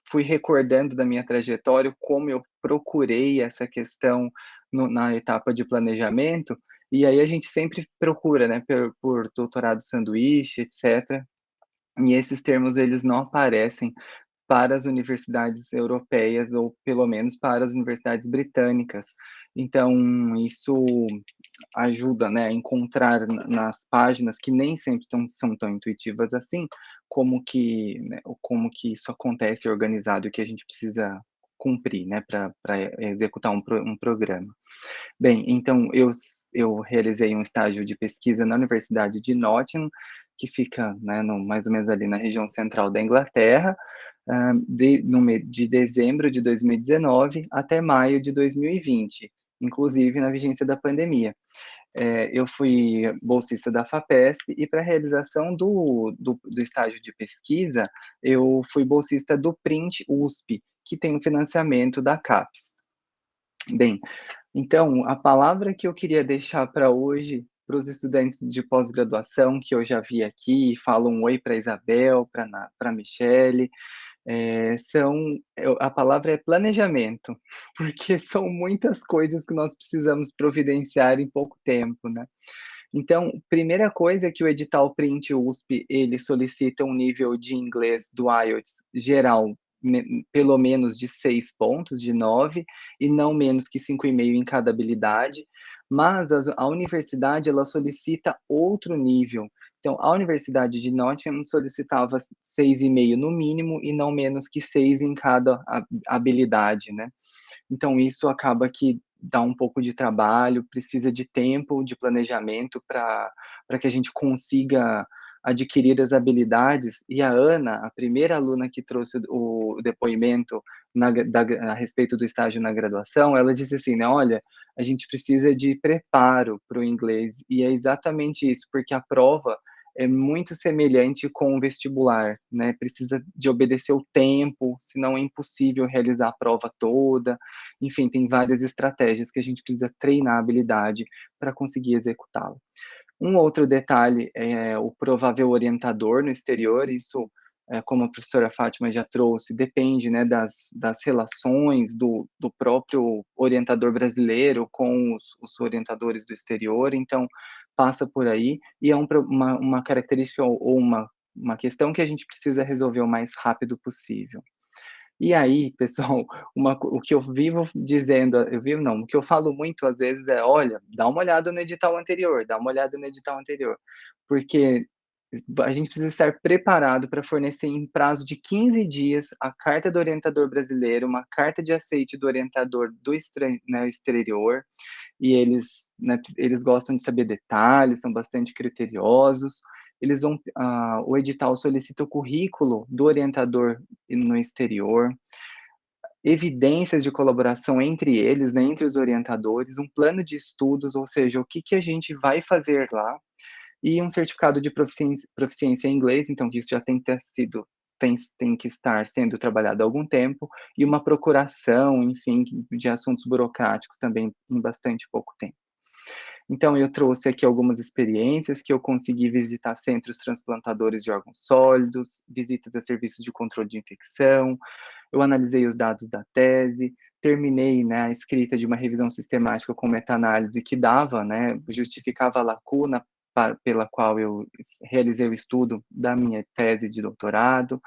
fui recordando da minha trajetória como eu procurei essa questão na etapa de planejamento, e aí a gente sempre procura, né, por doutorado sanduíche, etc. E esses termos, eles não aparecem para as universidades europeias, ou pelo menos para as universidades britânicas. Então, isso ajuda, né, a encontrar nas páginas, que nem sempre são tão intuitivas assim, como que, né, como que isso acontece organizado e que a gente precisa cumprir, né, para executar um programa. Bem, então eu realizei um estágio de pesquisa na Universidade de Nottingham, que fica, né, mais ou menos ali na região central da Inglaterra, de dezembro de 2019 até maio de 2020, inclusive na vigência da pandemia. Eu fui bolsista da FAPESP e para a realização do estágio de pesquisa, eu fui bolsista do PRINT USP, que tem um financiamento da CAPES. Bem, então, a palavra que eu queria deixar para hoje, para os estudantes de pós-graduação, que eu já vi aqui, falo um oi para a Isabel, para a Michele, a palavra é planejamento, porque são muitas coisas que nós precisamos providenciar em pouco tempo, né. Então, primeira coisa é que o edital Print USP, ele solicita um nível de inglês do IELTS geral, pelo menos de 6 pontos, de 9, e não menos que 5,5 em cada habilidade, mas a universidade, ela solicita outro nível. Então, a Universidade de Nottingham solicitava 6,5 no mínimo e não menos que 6 em cada habilidade, né. Então isso acaba que dá um pouco de trabalho, precisa de tempo, de planejamento para que a gente consiga adquirir as habilidades. E a Ana, a primeira aluna que trouxe o depoimento a respeito do estágio na graduação, ela disse assim, né: "Olha, a gente precisa de preparo para o inglês", e é exatamente isso, porque a prova é muito semelhante com o vestibular, né, precisa de obedecer o tempo, senão é impossível realizar a prova toda. Enfim, tem várias estratégias que a gente precisa treinar a habilidade para conseguir executá-la. Um outro detalhe é o provável orientador no exterior, isso como a professora Fátima já trouxe, depende, né, das relações do próprio orientador brasileiro com os orientadores do exterior, então passa por aí, e é uma característica ou uma questão que a gente precisa resolver o mais rápido possível. E aí, pessoal, o que eu vivo dizendo, o que eu falo muito às vezes é: olha, dá uma olhada no edital anterior, dá uma olhada no edital anterior, porque a gente precisa estar preparado para fornecer em prazo de 15 dias a carta do orientador brasileiro, uma carta de aceite do orientador do né, exterior, e eles, né, eles gostam de saber detalhes, são bastante criteriosos. Eles vão, o edital solicita o currículo do orientador no exterior, evidências de colaboração entre eles, né, entre os orientadores, um plano de estudos, ou seja, o que a gente vai fazer lá, e um certificado de proficiência em inglês, então que isso já tem que ter sido tem que estar sendo trabalhado há algum tempo, e uma procuração, enfim, de assuntos burocráticos também em bastante pouco tempo. Então eu trouxe aqui algumas experiências que eu consegui visitar centros transplantadores de órgãos sólidos, visitas a serviços de controle de infecção, eu analisei os dados da tese, terminei, né, a escrita de uma revisão sistemática com meta-análise que dava, né, justificava a lacuna pela qual eu realizei o estudo da minha tese de doutorado.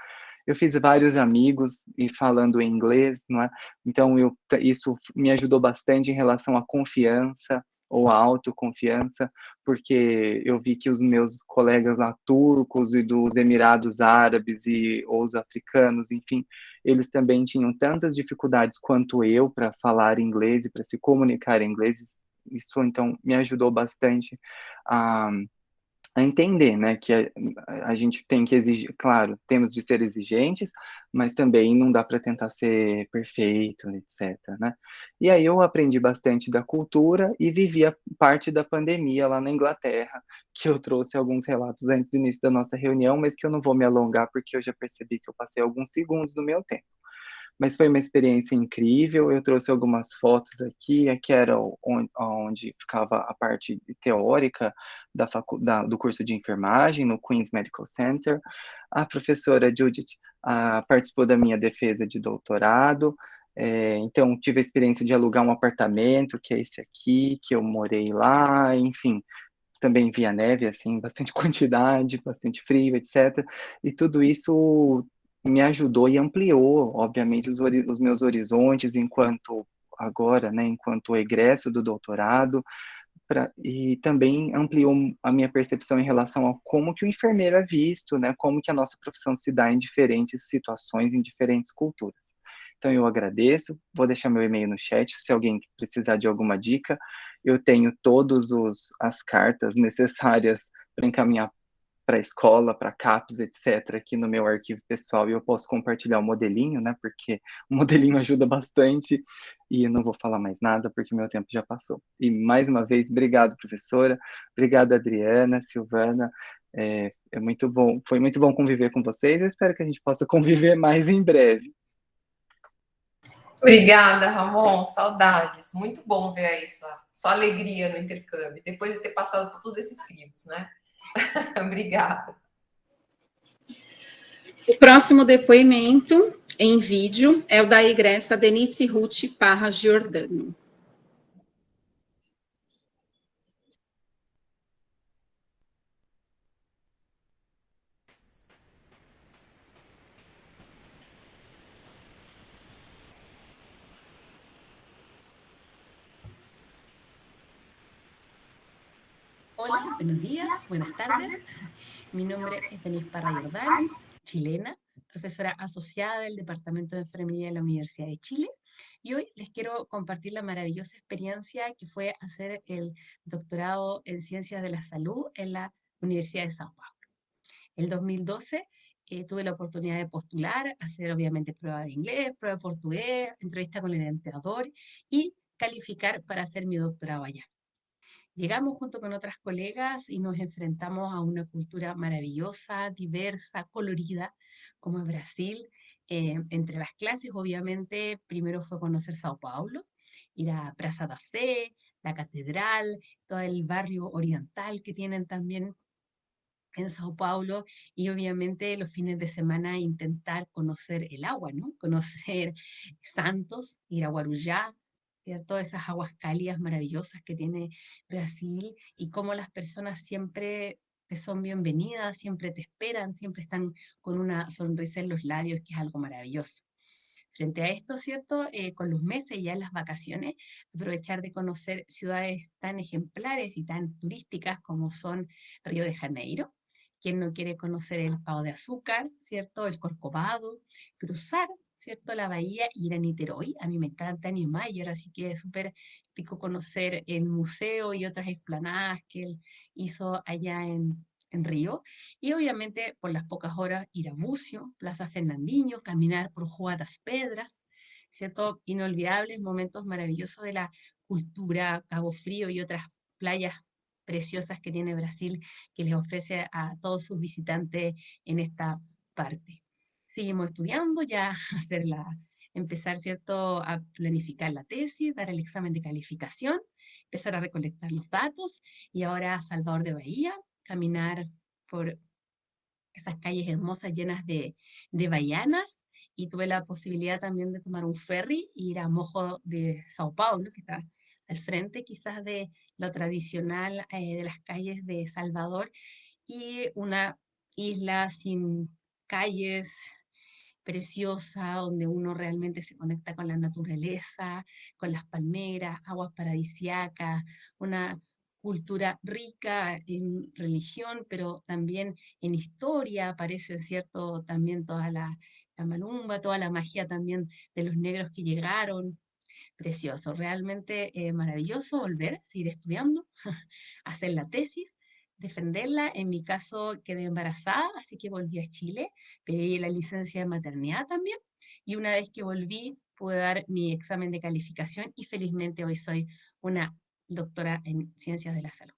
Eu fiz vários amigos e falando em inglês, não é? Então isso me ajudou bastante em relação à confiança ou à autoconfiança, porque eu vi que os meus colegas lá turcos e dos Emirados Árabes ou os africanos, enfim, eles também tinham tantas dificuldades quanto eu para falar inglês e para se comunicar em inglês. Isso então me ajudou bastante a entender, né, que a gente tem que exigir, claro, temos de ser exigentes, mas também não dá para tentar ser perfeito, etc, né. E aí eu aprendi bastante da cultura e vivi a parte da pandemia lá na Inglaterra, que eu trouxe alguns relatos antes do início da nossa reunião, mas que eu não vou me alongar, porque eu já percebi que eu passei alguns segundos do meu tempo. Mas foi uma experiência incrível, eu trouxe algumas fotos aqui era onde ficava a parte teórica do curso de enfermagem, no Queen's Medical Center. A professora Judith participou da minha defesa de doutorado, então tive a experiência de alugar um apartamento, que é esse aqui, que eu morei lá, enfim, também vi a neve, assim, bastante quantidade, bastante frio, etc. E tudo isso me ajudou e ampliou, obviamente, os meus horizontes agora, né, enquanto egresso do doutorado, e também ampliou a minha percepção em relação a como que o enfermeiro é visto, né, como que a nossa profissão se dá em diferentes situações, em diferentes culturas. Então eu agradeço, vou deixar meu e-mail no chat, se alguém precisar de alguma dica, eu tenho todas as cartas necessárias para encaminhar para a escola, para CAPES, etc., aqui no meu arquivo pessoal, e eu posso compartilhar o modelinho, né, porque o modelinho ajuda bastante, e eu não vou falar mais nada, porque meu tempo já passou. E, mais uma vez, obrigado, professora, obrigado, Adriana, Silvana, foi muito bom conviver com vocês, eu espero que a gente possa conviver mais em breve. Obrigada, Ramon, saudades, muito bom ver aí sua alegria no intercâmbio, depois de ter passado por todos esses crimes, né? Obrigada. O próximo depoimento em vídeo é o da egressa Denise Ruth Parra Giordano. Hola, buenos días, buenas tardes. Mi nombre es Denise Parra Giordano, chilena, profesora asociada del Departamento de Enfermería de la Universidad de Chile. Y hoy les quiero compartir la maravillosa experiencia que fue hacer el doctorado en Ciencias de la Salud en la Universidad de São Paulo. El 2012 tuve la oportunidad de postular, hacer obviamente prueba de inglés, prueba de portugués, entrevista con el orientador y calificar para hacer mi doctorado allá. Llegamos junto con otras colegas y nos enfrentamos a una cultura maravillosa, diversa, colorida, como es Brasil. Entre las clases, obviamente, primero fue conocer Sao Paulo, ir a Praça da Sé, la catedral, todo el barrio oriental que tienen también. en Sao Paulo y obviamente los fines de semana intentar conocer el agua, ¿no? Conocer Santos, ir a Guarujá, ¿cierto? Esas aguas cálidas maravillosas que tiene Brasil y cómo las personas siempre te son bienvenidas, siempre te esperan, siempre están con una sonrisa en los labios, que es algo maravilloso. Frente a esto, ¿cierto? Con los meses ya en las vacaciones, aprovechar de conocer ciudades tan ejemplares y tan turísticas como son Río de Janeiro. Quien no quiere conocer el Pão de Açúcar, ¿cierto? El Corcovado, cruzar, ¿cierto? La bahía, ir a Niterói. A mí me encanta Niemeyer, así que es súper rico conocer el museo y otras explanadas que él hizo allá en Río. Y obviamente por las pocas horas ir a Bucio, Plaza Fernandinho, caminar por Rua das Pedras, ¿cierto? Inolvidables momentos maravillosos de la cultura, Cabo Frío y otras playas preciosas que tiene Brasil, que les ofrece a todos sus visitantes en esta parte. Seguimos estudiando, ya empezar, ¿cierto?, a planificar la tesis, dar el examen de calificación, empezar a recolectar los datos, y ahora Salvador de Bahía, caminar por esas calles hermosas llenas de baianas, y tuve la posibilidad también de tomar un ferry e ir a Mojo de Sao Paulo, que está al frente quizás de lo tradicional de las calles de Salvador, y una isla sin calles, preciosa, donde uno realmente se conecta con la naturaleza, con las palmeras, aguas paradisíacas, una cultura rica en religión, pero también en historia. Aparece, ¿cierto?, también toda la malumba, toda la magia también de los negros que llegaron. Precioso, realmente maravilloso volver, seguir estudiando, hacer la tesis, defenderla. En mi caso quedé embarazada, así que volví a Chile, pedí la licencia de maternidad también, y una vez que volví pude dar mi examen de calificación y felizmente hoy soy una doctora en ciencias de la salud.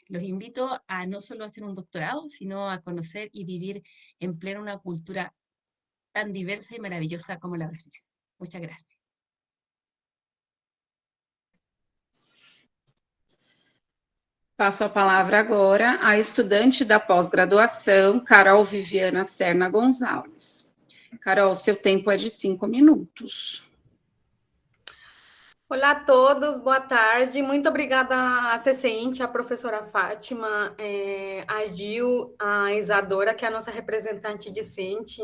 Los invito a no solo hacer un doctorado, sino a conocer y vivir en pleno una cultura tan diversa y maravillosa como la brasileña. Muchas gracias. Passo a palavra agora à estudante da pós-graduação, Carol Viviana Serna Gonçalves. Carol, seu tempo é de 5 minutos. Olá a todos, boa tarde. Muito obrigada a CCINT, a professora Fátima, a Gil, a Isadora, que é a nossa representante discente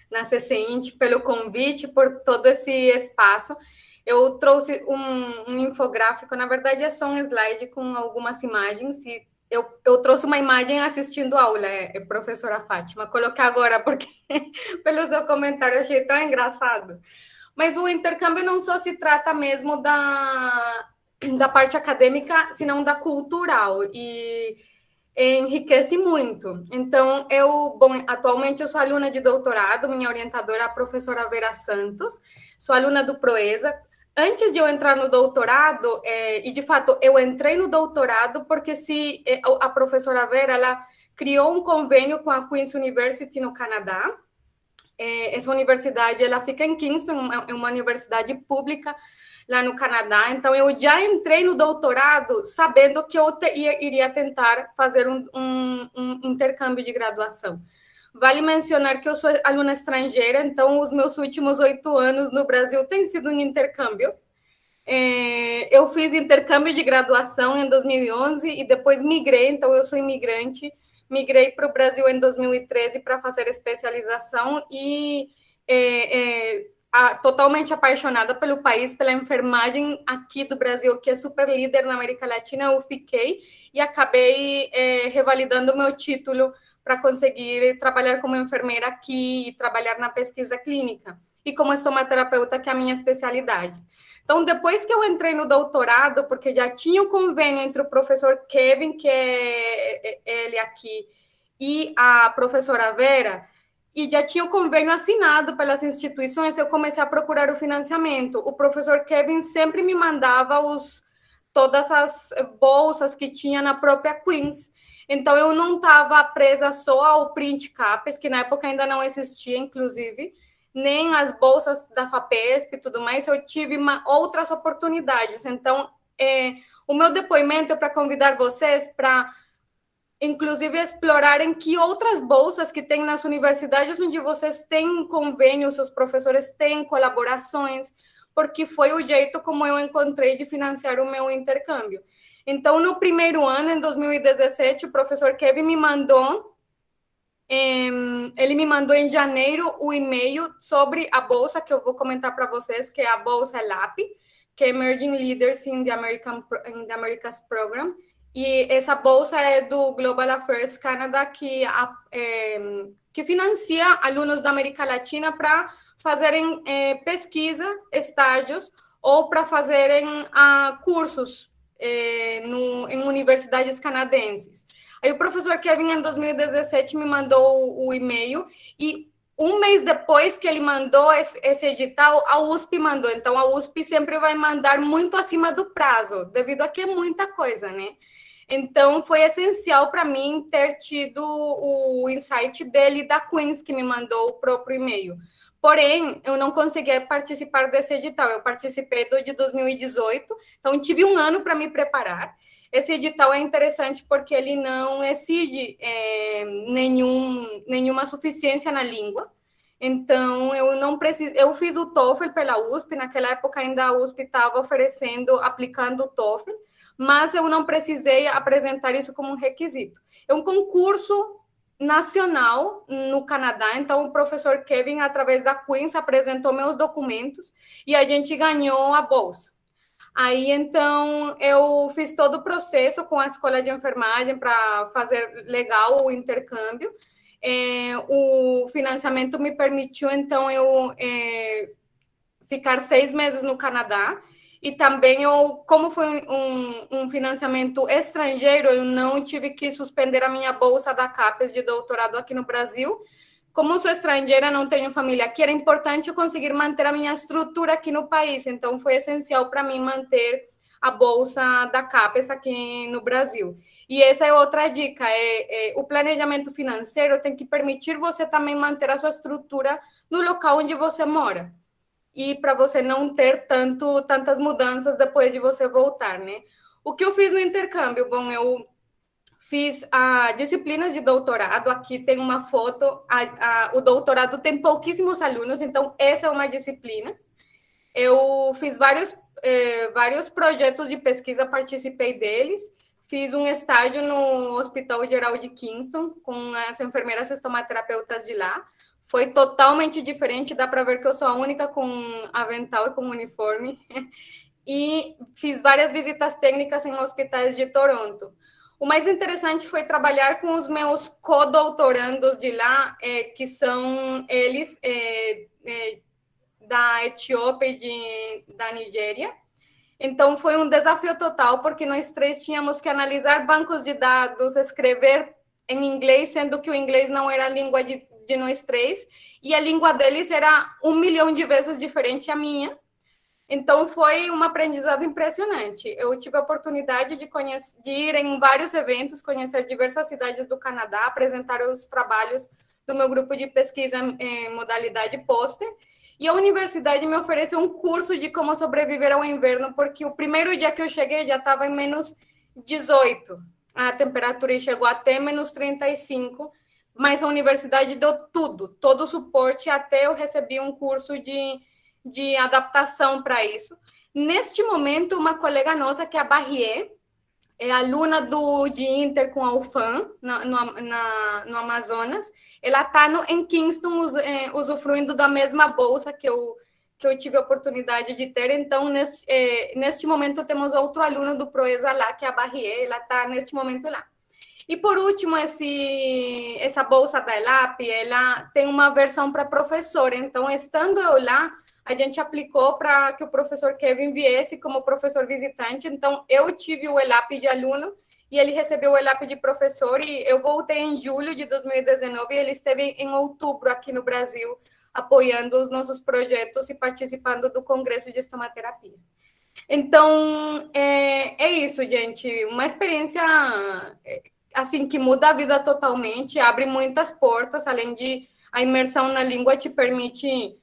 na CCINT, pelo convite, por todo esse espaço. Eu trouxe um infográfico, na verdade é só um slide com algumas imagens, e eu trouxe uma imagem assistindo a aula, professora Fátima. Coloquei agora porque, pelo seu comentário, eu achei tão engraçado. Mas o intercâmbio não só se trata mesmo da parte acadêmica, senão da cultural, e enriquece muito. Então, atualmente eu sou aluna de doutorado, minha orientadora é a professora Vera Santos, sou aluna do Proeza. Antes de eu entrar no doutorado, e de fato eu entrei no doutorado porque a professora Vera, ela criou um convênio com a Queen's University no Canadá. Essa universidade, ela fica em Kingston, é uma universidade pública lá no Canadá. Então, eu já entrei no doutorado sabendo que eu iria tentar fazer um intercâmbio de graduação. Vale mencionar que eu sou aluna estrangeira, então os meus últimos 8 anos no Brasil têm sido um intercâmbio. Eu fiz intercâmbio de graduação em 2011 e depois migrei, então eu sou imigrante. Migrei para o Brasil em 2013 para fazer especialização e totalmente apaixonada pelo país, pela enfermagem aqui do Brasil, que é super líder na América Latina. Eu fiquei e acabei revalidando meu título para conseguir trabalhar como enfermeira aqui e trabalhar na pesquisa clínica. E como estomaterapeuta, que é a minha especialidade. Então, depois que eu entrei no doutorado, porque já tinha um convênio entre o professor Kevin, que é ele aqui, e a professora Vera, e já tinha o convênio assinado pelas instituições, eu comecei a procurar o financiamento. O professor Kevin sempre me mandava todas as bolsas que tinha na própria Queen's. Então, eu não estava presa só ao Print Capes, que na época ainda não existia, inclusive, nem as bolsas da FAPESP e tudo mais. Eu tive outras oportunidades. Então, o meu depoimento é para convidar vocês para inclusive, explorar em que outras bolsas que tem nas universidades onde vocês têm convênios, seus professores têm colaborações, porque foi o jeito como eu encontrei de financiar o meu intercâmbio. Então, no primeiro ano, em 2017, o professor Kevin me mandou, ele me mandou em janeiro o e-mail sobre a bolsa, que eu vou comentar para vocês, que é a bolsa ELAP, que é Emerging Leaders in the Americas Program. E essa bolsa é do Global Affairs Canada, que financia alunos da América Latina para fazerem pesquisa, estágios, ou para fazerem cursos em universidades canadenses. Aí o professor Kevin, em 2017, me mandou o e-mail, e um mês depois que ele mandou esse edital, a USP mandou. Então, a USP sempre vai mandar muito acima do prazo, devido a que é muita coisa, né? Então, foi essencial para mim ter tido o insight dele, da Queen's, que me mandou o próprio e-mail. Porém, eu não consegui participar desse edital. Eu participei do de 2018, então tive um ano para me preparar. Esse edital é interessante porque ele não exige nenhuma suficiência na língua. Então, eu fiz o TOEFL pela USP. Naquela época, ainda a USP estava aplicando o TOEFL, mas eu não precisei apresentar isso como um requisito. É um concurso nacional no Canadá, então o professor Kevin, através da Queen's, apresentou meus documentos e a gente ganhou a bolsa. Aí, então, eu fiz todo o processo com a escola de enfermagem para fazer legal o intercâmbio. O financiamento me permitiu, então, eu ficar 6 meses no Canadá. E também, como foi um financiamento estrangeiro, eu não tive que suspender a minha bolsa da CAPES de doutorado aqui no Brasil. Como sou estrangeira, não tenho família aqui, era importante eu conseguir manter a minha estrutura aqui no país. Então, foi essencial para mim manter a bolsa da CAPES aqui no Brasil. E essa é outra dica, o planejamento financeiro tem que permitir você também manter a sua estrutura no local onde você mora. E para você não ter tantas mudanças depois de você voltar, né? O que eu fiz no intercâmbio? Bom, eu fiz disciplinas de doutorado. Aqui tem uma foto. O doutorado tem pouquíssimos alunos, então essa é uma disciplina. Eu fiz vários projetos de pesquisa, participei deles. Fiz um estágio no Hospital Geral de Kingston com as enfermeiras estomaterapeutas de lá. Foi totalmente diferente, dá para ver que eu sou a única com avental e com uniforme. E fiz várias visitas técnicas em hospitais de Toronto. O mais interessante foi trabalhar com os meus co-doutorandos de lá, que são eles da Etiópia e da Nigéria. Então, foi um desafio total, porque nós três tínhamos que analisar bancos de dados, escrever em inglês, sendo que o inglês não era a língua de nós três, e a língua deles era 1 milhão de vezes diferente à minha. Então, foi um aprendizado impressionante. Eu tive a oportunidade de ir em vários eventos, conhecer diversas cidades do Canadá, apresentar os trabalhos do meu grupo de pesquisa em modalidade pôster, e a universidade me ofereceu um curso de como sobreviver ao inverno, porque o primeiro dia que eu cheguei já estava em menos 18, a temperatura chegou até menos 35, mas a universidade deu todo o suporte, até eu recebi um curso de adaptação para isso. Neste momento, uma colega nossa, que é a Barrier, é aluna de Inter com a UFAM, no Amazonas, ela está em Kingston, usufruindo da mesma bolsa que eu tive a oportunidade de ter. Então, neste momento, temos outro aluno do Proeza lá, que é a Barrier, ela está neste momento lá. E, por último, essa bolsa da ELAP, ela tem uma versão para professor. Então, estando eu lá, a gente aplicou para que o professor Kevin viesse como professor visitante. Então, eu tive o ELAP de aluno e ele recebeu o ELAP de professor. E eu voltei em julho de 2019 e ele esteve em outubro aqui no Brasil, apoiando os nossos projetos e participando do Congresso de Estomaterapia. Então, é isso, gente. Uma experiência assim que muda a vida totalmente, abre muitas portas, além de a imersão na língua te permite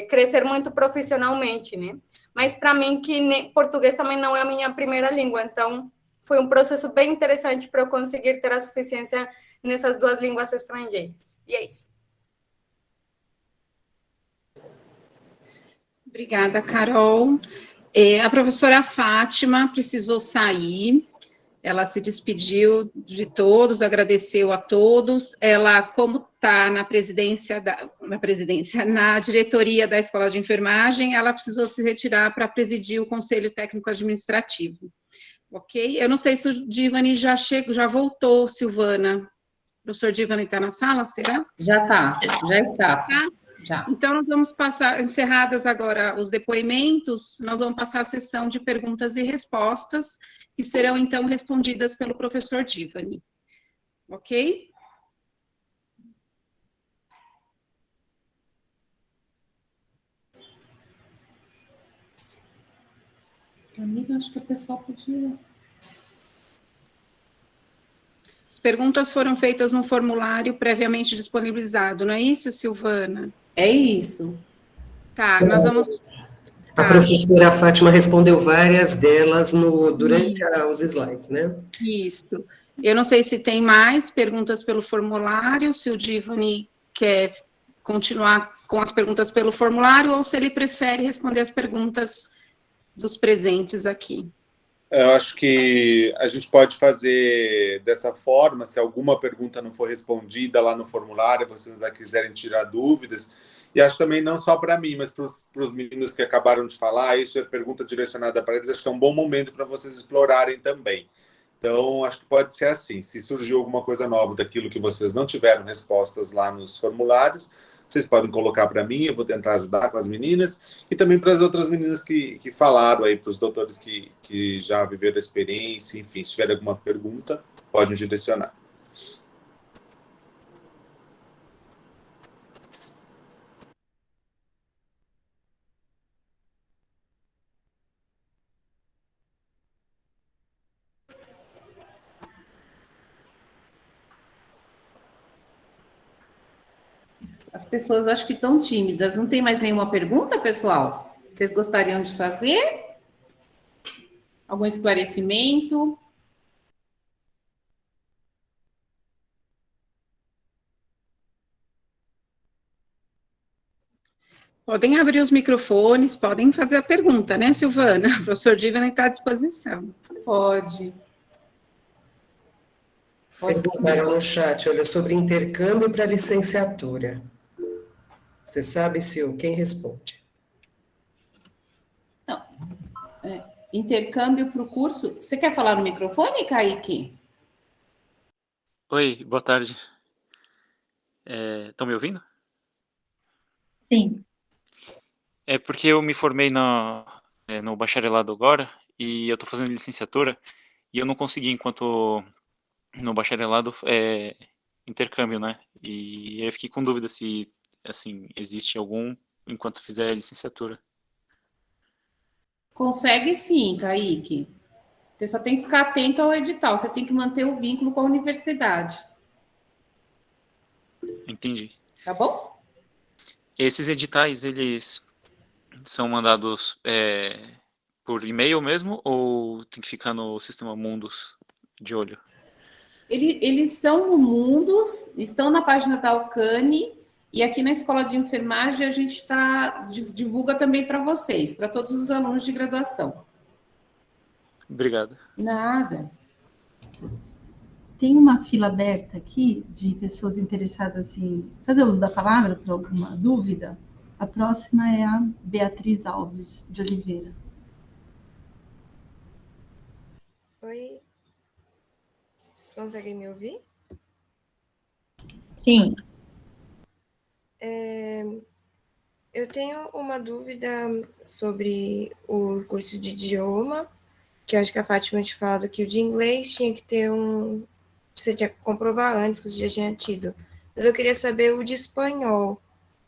crescer muito profissionalmente, né? Mas para mim, que português também não é a minha primeira língua, então foi um processo bem interessante para eu conseguir ter a suficiência nessas 2 línguas estrangeiras. E é isso. Obrigada, Carol. A professora Fátima precisou sair, ela se despediu de todos, agradeceu a todos. Ela, como está na diretoria da Escola de Enfermagem, ela precisou se retirar para presidir o Conselho Técnico Administrativo. Ok? Eu não sei se o Divani já voltou, Silvana. O professor Divani está na sala, será? Já está. Tá? Já. Então, nós vamos passar, encerradas agora os depoimentos, nós vamos passar a sessão de perguntas e respostas, que serão, então, respondidas pelo professor Divani. Ok? Amiga, acho que o pessoal podia... As perguntas foram feitas no formulário previamente disponibilizado, não é isso, Silvana? É isso. Tá, nós vamos... A professora Fátima respondeu várias delas durante os slides, né? Isso. Eu não sei se tem mais perguntas pelo formulário, se o Divani quer continuar com as perguntas pelo formulário, ou se ele prefere responder as perguntas dos presentes aqui. Eu acho que a gente pode fazer dessa forma, se alguma pergunta não for respondida lá no formulário, vocês ainda quiserem tirar dúvidas, e acho também não só para mim, mas para os meninos que acabaram de falar, isso é pergunta direcionada para eles, acho que é um bom momento para vocês explorarem também. Então, acho que pode ser assim, se surgiu alguma coisa nova daquilo que vocês não tiveram respostas lá nos formulários, vocês podem colocar para mim, eu vou tentar ajudar com as meninas, e também para as outras meninas que falaram aí, para os doutores que já viveram a experiência, enfim, se tiver alguma pergunta, podem direcionar. As pessoas acho que estão tímidas. Não tem mais nenhuma pergunta, pessoal? Vocês gostariam de fazer? Algum esclarecimento? Podem abrir os microfones, podem fazer a pergunta, né, Silvana? O professor Divani está à disposição. Pode. Perguntaram no chat, olha, sobre intercâmbio para licenciatura. Você sabe, Sil, quem responde? Não. Intercâmbio para o curso. Você quer falar no microfone, Kaique? Oi, boa tarde. Estão me ouvindo? Sim. É porque eu me formei no bacharelado agora e eu estou fazendo licenciatura e eu não consegui, enquanto no bacharelado, intercâmbio, né? E eu fiquei com dúvida se, assim, existe algum enquanto fizer licenciatura. Consegue sim, Kaique. Você só tem que ficar atento ao edital, você tem que manter o vínculo com a universidade. Entendi. Tá bom? Esses editais, eles são mandados por e-mail mesmo ou tem que ficar no sistema Mundus de olho? Eles são no Mundus, estão na página da Alcane, e aqui na Escola de Enfermagem a gente divulga também para vocês, para todos os alunos de graduação. Obrigado. Nada. Tem uma fila aberta aqui de pessoas interessadas em fazer uso da palavra para alguma dúvida. A próxima é a Beatriz Alves de Oliveira. Oi. Vocês conseguem me ouvir? Sim. Eu tenho uma dúvida sobre o curso de idioma, que eu acho que a Fátima tinha falado que o de inglês tinha que ter você tinha que comprovar antes que você já tinha tido. Mas eu queria saber o de espanhol.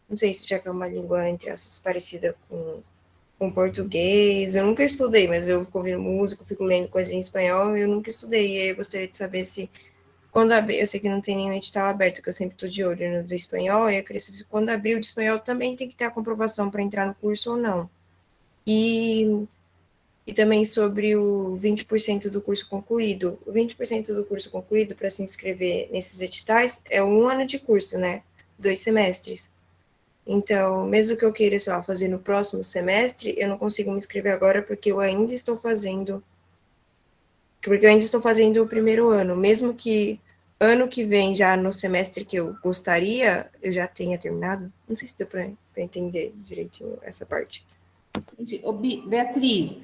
Não sei se já que é uma língua, entre aspas, parecida com português. Eu nunca estudei, mas eu fico ouvindo música, fico lendo coisas em espanhol, eu nunca estudei. E aí eu gostaria de saber se, quando abrir, eu sei que não tem nenhum edital aberto, que eu sempre estou de olho no do espanhol, e eu queria saber se quando abrir o de espanhol também tem que ter a comprovação para entrar no curso ou não. E E também sobre o 20% do curso concluído. O 20% do curso concluído, para se inscrever nesses editais, é 1 ano de curso, né? 2 semestres. Então, mesmo que eu queira, sei lá, fazer no próximo semestre, eu não consigo me inscrever agora porque eu ainda estou fazendo o primeiro ano. Mesmo que ano que vem, já no semestre que eu gostaria, eu já tenha terminado. Não sei se deu para entender direitinho essa parte. Beatriz,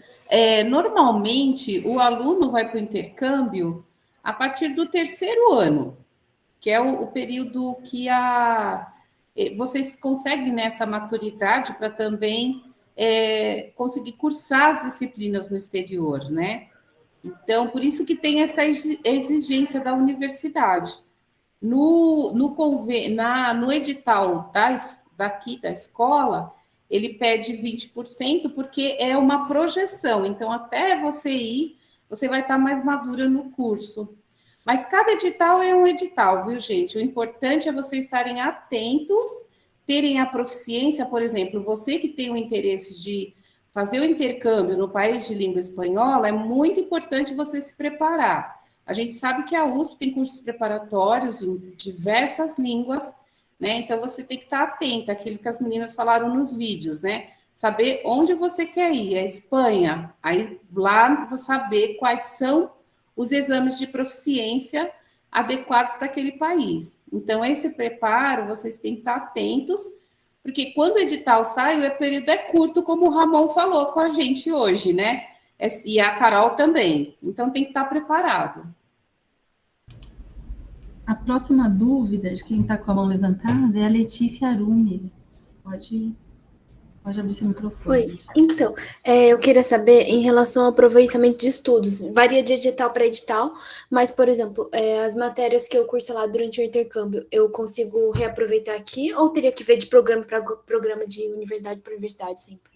normalmente o aluno vai para o intercâmbio a partir do terceiro ano, que é o período que vocês conseguem nessa maturidade para também conseguir cursar as disciplinas no exterior, né? Então, por isso que tem essa exigência da universidade. No edital daqui da escola, ele pede 20%, porque é uma projeção. Então, até você ir, você vai estar mais madura no curso. Mas cada edital é um edital, viu, gente? O importante é vocês estarem atentos, terem a proficiência, por exemplo, você que tem o interesse de fazer o intercâmbio no país de língua espanhola, é muito importante você se preparar. A gente sabe que a USP tem cursos preparatórios em diversas línguas, né? Então, você tem que estar atenta àquilo que as meninas falaram nos vídeos, né? Saber onde você quer ir, a Espanha. Aí, lá, vou saber quais são os exames de proficiência adequados para aquele país. Então, esse preparo, vocês têm que estar atentos, porque quando o edital sai, o período é curto, como o Ramon falou com a gente hoje, né? E a Carol também. Então, tem que estar preparado. A próxima dúvida de quem está com a mão levantada é a Letícia Arumi. Pode abrir seu microfone. Oi, então, eu queria saber em relação ao aproveitamento de estudos. Varia de edital para edital, mas, por exemplo, as matérias que eu curso lá durante o intercâmbio, eu consigo reaproveitar aqui ou teria que ver de programa para programa, de universidade para universidade sempre?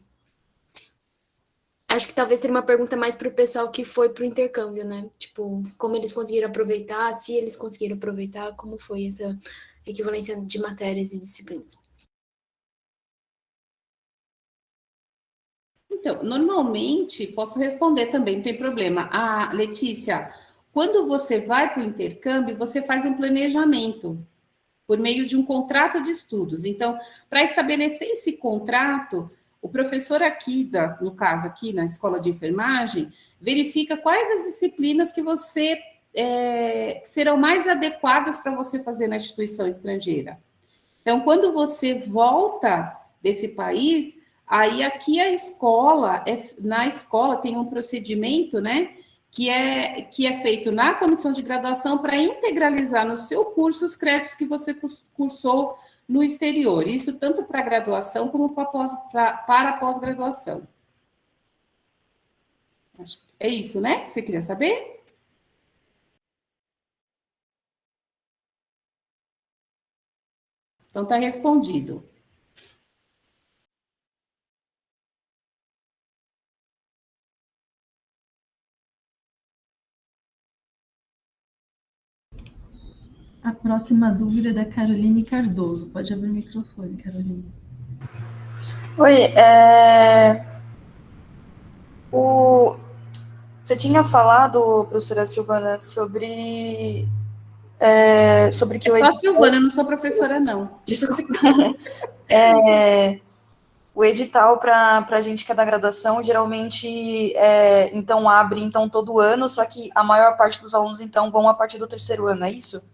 Acho que talvez seria uma pergunta mais para o pessoal que foi para o intercâmbio, né? Tipo, como eles conseguiram aproveitar, se eles conseguiram aproveitar, como foi essa equivalência de matérias e disciplinas. Então, normalmente, posso responder também, não tem problema. Letícia, quando você vai para o intercâmbio, você faz um planejamento por meio de um contrato de estudos. Então, para estabelecer esse contrato, o professor aqui, no caso aqui na escola de enfermagem, verifica quais as disciplinas que serão mais adequadas para você fazer na instituição estrangeira. Então, quando você volta desse país, aí aqui na escola tem um procedimento, né, que é feito na comissão de graduação para integralizar no seu curso os créditos que você cursou no exterior. Isso tanto para graduação como para pós-graduação. É isso, né, que você queria saber? Então, está respondido. A próxima dúvida é da Caroline Cardoso. Pode abrir o microfone, Caroline. Oi, você tinha falado, professora Silvana, sobre que o edital... Só a Silvana, eu não sou professora, não. Desculpa. O edital para a gente que é da graduação, geralmente, então, abre todo ano, só que a maior parte dos alunos, então, vão a partir do terceiro ano, é isso?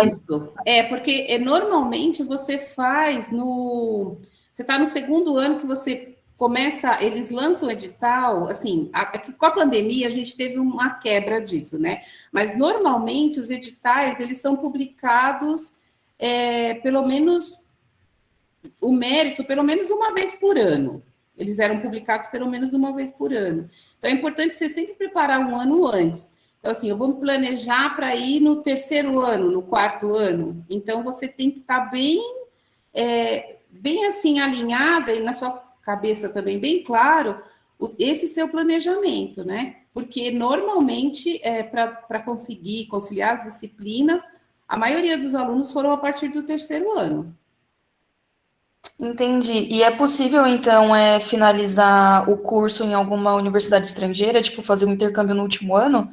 Isso, porque normalmente você faz você está no segundo ano que você começa, eles lançam o edital, assim, com a pandemia a gente teve uma quebra disso, né? Mas normalmente os editais, eles são publicados pelo menos, o mérito, pelo menos uma vez por ano. Eles eram publicados pelo menos uma vez por ano. Então é importante você sempre preparar um ano antes. Então, assim, eu vou me planejar para ir no terceiro ano, no quarto ano. Então, você tem que estar bem assim, alinhada e na sua cabeça também bem claro esse seu planejamento, né? Porque, normalmente, para conseguir conciliar as disciplinas, a maioria dos alunos foram a partir do terceiro ano. Entendi. E é possível, então, finalizar o curso em alguma universidade estrangeira, tipo, fazer um intercâmbio no último ano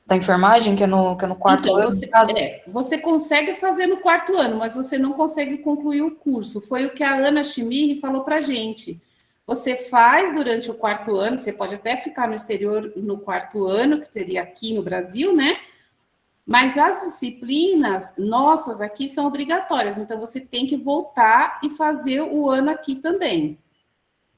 da enfermagem, que é no quarto Então, ano, no caso? você consegue fazer no quarto ano, mas você não consegue concluir o curso. Foi o que a Ana Chimiri falou para a gente. Você faz durante o quarto ano, você pode até ficar no exterior no quarto ano, que seria aqui no Brasil, né? Mas as disciplinas nossas aqui são obrigatórias, então você tem que voltar e fazer o ano aqui também.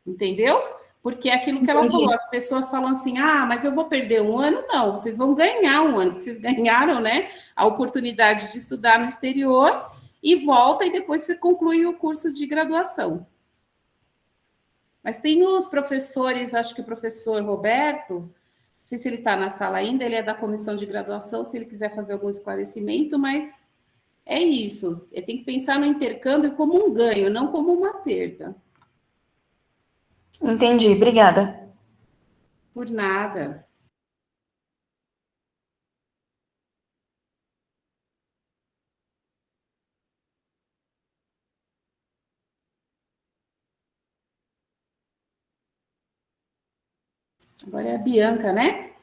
Entendeu? Porque é aquilo que ela falou, as pessoas falam assim, mas eu vou perder um ano? Não, vocês vão ganhar um ano, porque vocês ganharam, né, a oportunidade de estudar no exterior e volta e depois você conclui o curso de graduação. Mas tem os professores, acho que o professor Roberto, não sei se ele está na sala ainda, ele é da comissão de graduação, se ele quiser fazer algum esclarecimento, mas é isso. Ele tem que pensar no intercâmbio como um ganho, não como uma perda. Entendi, obrigada. Por nada. Agora é a Bianca, né?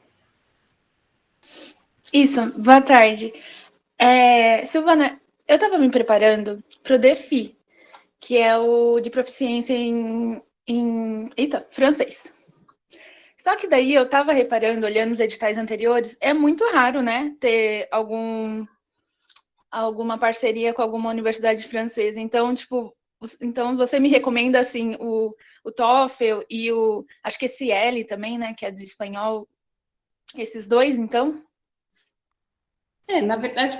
Isso, boa tarde. Silvana, eu estava me preparando para o DEFI, que é o de proficiência em francês. Só que daí eu estava reparando, olhando os editais anteriores, é muito raro, né, ter alguma parceria com alguma universidade francesa. Então, tipo, você me recomenda, assim, o TOEFL e acho que esse L também, né, que é de espanhol, esses dois, então? Na verdade,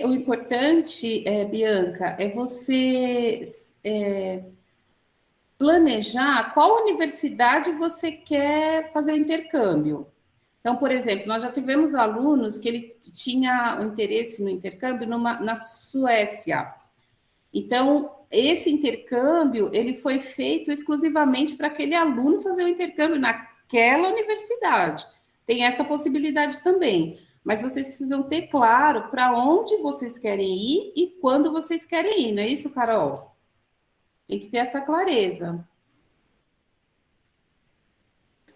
o importante, Bianca, é você planejar qual universidade você quer fazer o intercâmbio. Então, por exemplo, nós já tivemos alunos que ele tinha interesse no intercâmbio na Suécia. Então, esse intercâmbio, ele foi feito exclusivamente para aquele aluno fazer o intercâmbio naquela universidade. Tem essa possibilidade também. Mas vocês precisam ter claro para onde vocês querem ir e quando vocês querem ir, não é isso, Carol? Tem que ter essa clareza.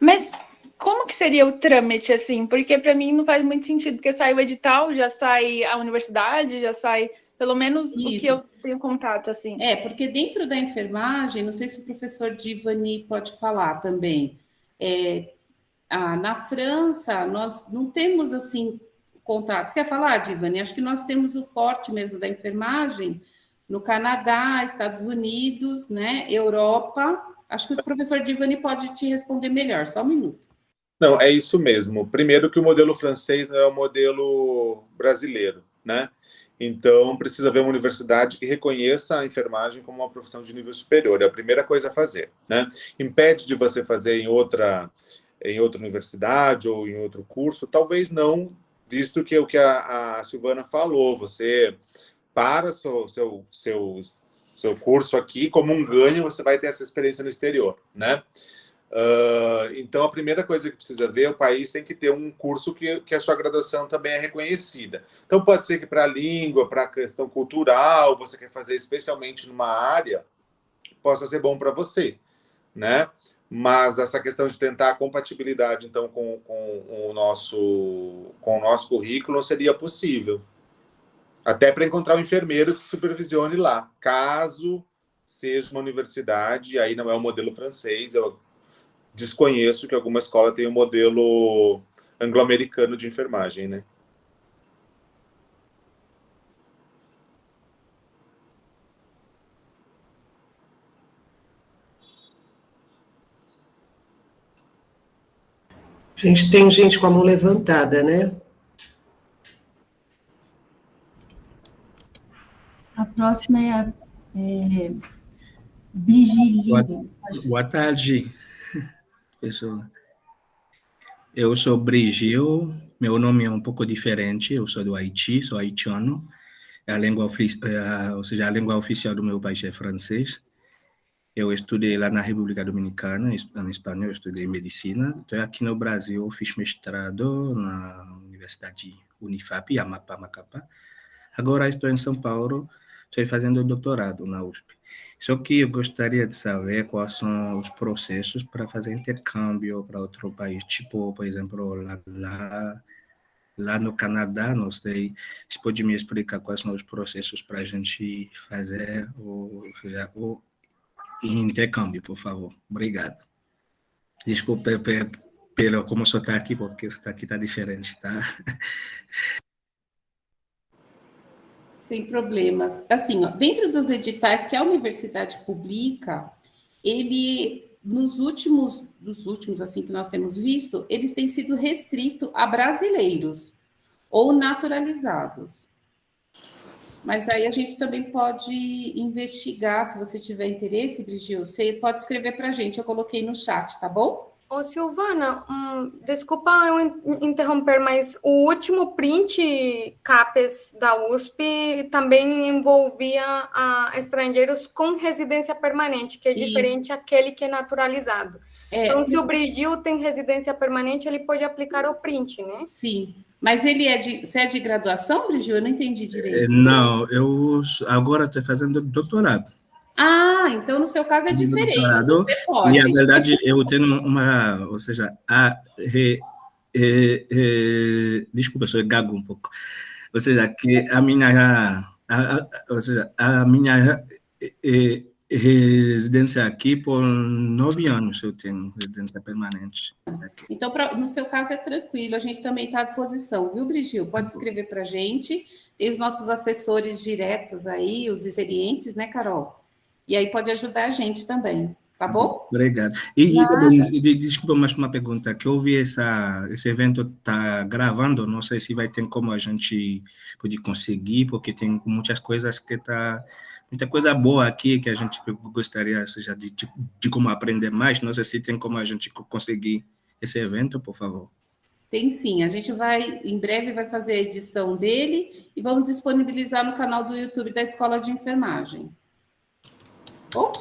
Mas como que seria o trâmite, assim? Porque para mim não faz muito sentido, porque sai o edital, já sai a universidade, já sai, pelo menos isso. O que eu tenho contato, assim. Porque dentro da enfermagem, não sei se o professor Divani pode falar também, na França, nós não temos, assim, contatos. Quer falar, Divani? Acho que nós temos o forte mesmo da enfermagem no Canadá, Estados Unidos, né, Europa. Acho que o professor Divani pode te responder melhor. Só um minuto. Não, é isso mesmo. Primeiro que o modelo francês é o modelo brasileiro, né? Então, precisa haver uma universidade que reconheça a enfermagem como uma profissão de nível superior. É a primeira coisa a fazer, né? Impede de você fazer em outra universidade ou em outro curso? Talvez não, visto que o que a Silvana falou, você para seu curso aqui como um ganho, você vai ter essa experiência no exterior, né? Então, a primeira coisa que precisa ver, o país tem que ter um curso que a sua graduação também é reconhecida. Então, pode ser que para a língua, para a questão cultural, você quer fazer especialmente numa área, possa ser bom para você, né? Mas essa questão de tentar a compatibilidade, então, com o nosso currículo não seria possível. Até para encontrar um enfermeiro que te supervisione lá. Caso seja uma universidade, aí não é o modelo francês, eu desconheço que alguma escola tenha um modelo anglo-americano de enfermagem, né? Tem gente com a mão levantada, né? A próxima é a Brigiline. Boa tarde, pessoal. Eu sou Brigil, meu nome é um pouco diferente, eu sou do Haiti, sou haitiano, a língua oficial do meu país é francês. Eu estudei lá na República Dominicana, em Espanha, eu estudei medicina. Estou aqui no Brasil, eu fiz mestrado na Universidade Unifap, Amapá, Macapá. Agora estou em São Paulo, estou fazendo doutorado na USP. Só que eu gostaria de saber quais são os processos para fazer intercâmbio para outro país, tipo, por exemplo, lá no Canadá, não sei, você pode me explicar quais são os processos para a gente fazer o intercâmbio, por favor. Obrigado. Desculpa pelo como o sotaque, porque o sotaque está diferente, tá? Sem problemas. Assim, ó, dentro dos editais que a universidade publica, dos últimos, assim, que nós temos visto, eles têm sido restritos a brasileiros ou naturalizados. Mas aí a gente também pode investigar, se você tiver interesse, Brigil, você pode escrever para a gente, eu coloquei no chat, tá bom? Ô, Silvana, desculpa eu interromper, mas o último print CAPES da USP também envolvia estrangeiros com residência permanente, que é diferente daquele que é naturalizado. Então, se o Brigil tem residência permanente, ele pode aplicar o print, né? Sim, mas você é de graduação, Brigil? Eu não entendi direito. Não, eu agora estou fazendo doutorado. Ah, então no seu caso é diferente, você pode. E, na verdade, eu tenho ou seja, desculpa, eu sou gago um pouco. Ou seja, que a minha residência aqui por 9 anos eu tenho residência permanente. Então, no seu caso é tranquilo, a gente também está à disposição, viu, Brigil? Pode escrever para a gente, tem os nossos assessores diretos aí, os experientes, né, Carol? E aí pode ajudar a gente também, tá bom? Obrigado. E desculpa, mais uma pergunta, que eu vi esse evento está gravando, não sei se vai ter como a gente pode conseguir, porque tem muitas coisas muita coisa boa aqui que a gente gostaria, seja, de como aprender mais, não sei se tem como a gente conseguir esse evento, por favor. Tem sim, a gente em breve vai fazer a edição dele e vamos disponibilizar no canal do YouTube da Escola de Enfermagem. Oh.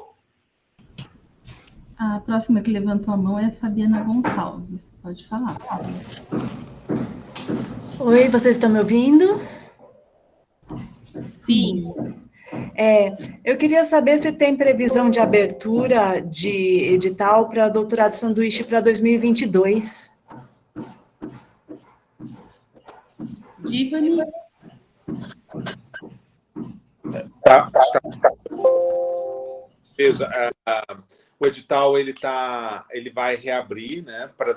A próxima que levantou a mão é a Fabiana Gonçalves. Pode falar. Oi, vocês estão me ouvindo? Sim. Eu queria saber se tem previsão de abertura de edital para doutorado sanduíche para 2022. Divani? Tá. O edital ele vai reabrir, né, para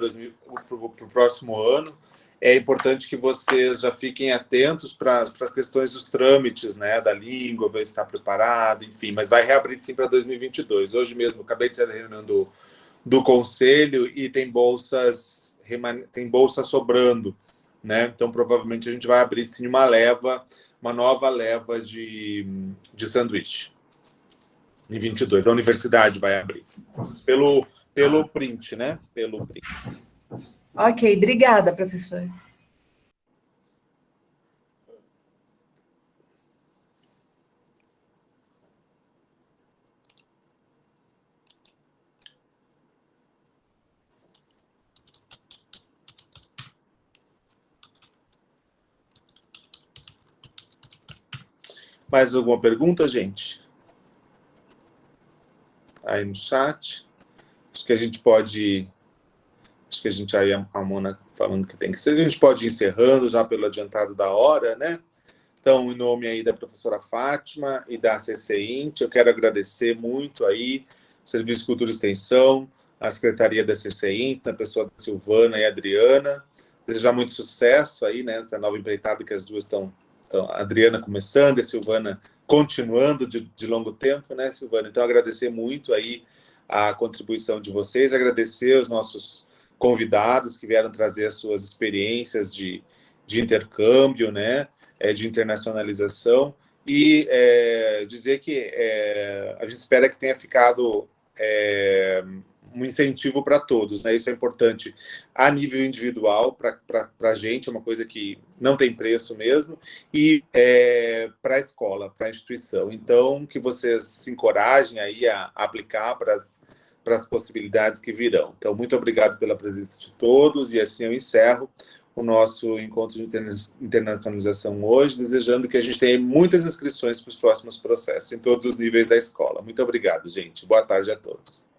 o próximo ano. É importante que vocês já fiquem atentos para as questões dos trâmites, né, da língua, ver se está preparado, enfim, mas vai reabrir sim para 2022. Hoje mesmo, acabei de sair da reunião do conselho e tem bolsas sobrando, né? Então, provavelmente a gente vai abrir sim uma nova leva de sanduíche. Em 22, a universidade vai abrir. Pelo print, né? Pelo print. Ok, obrigada, professor. Mais alguma pergunta, gente? Aí no chat. Acho que a gente pode... Acho que a gente aí, a Mona falando que tem que ser, a gente pode ir encerrando já pelo adiantado da hora, né? Então, em nome aí da professora Fátima e da CCINT, eu quero agradecer muito aí o Serviço de Cultura e Extensão, a Secretaria da CCINT, na pessoa da Silvana e Adriana, desejar muito sucesso aí, né? Essa nova empreitada que as duas estão a Adriana começando e a Silvana continuando de longo tempo, né, Silvana? Então, agradecer muito aí a contribuição de vocês, agradecer os nossos convidados que vieram trazer as suas experiências de intercâmbio, né, de internacionalização, e dizer que a gente espera que tenha ficado um incentivo para todos, né? Isso é importante a nível individual, para a gente, é uma coisa que não tem preço mesmo, e para a escola, para a instituição. Então, que vocês se encorajem aí a aplicar para as possibilidades que virão. Então, muito obrigado pela presença de todos, e assim eu encerro o nosso encontro de internacionalização hoje, desejando que a gente tenha muitas inscrições para os próximos processos, em todos os níveis da escola. Muito obrigado, gente. Boa tarde a todos.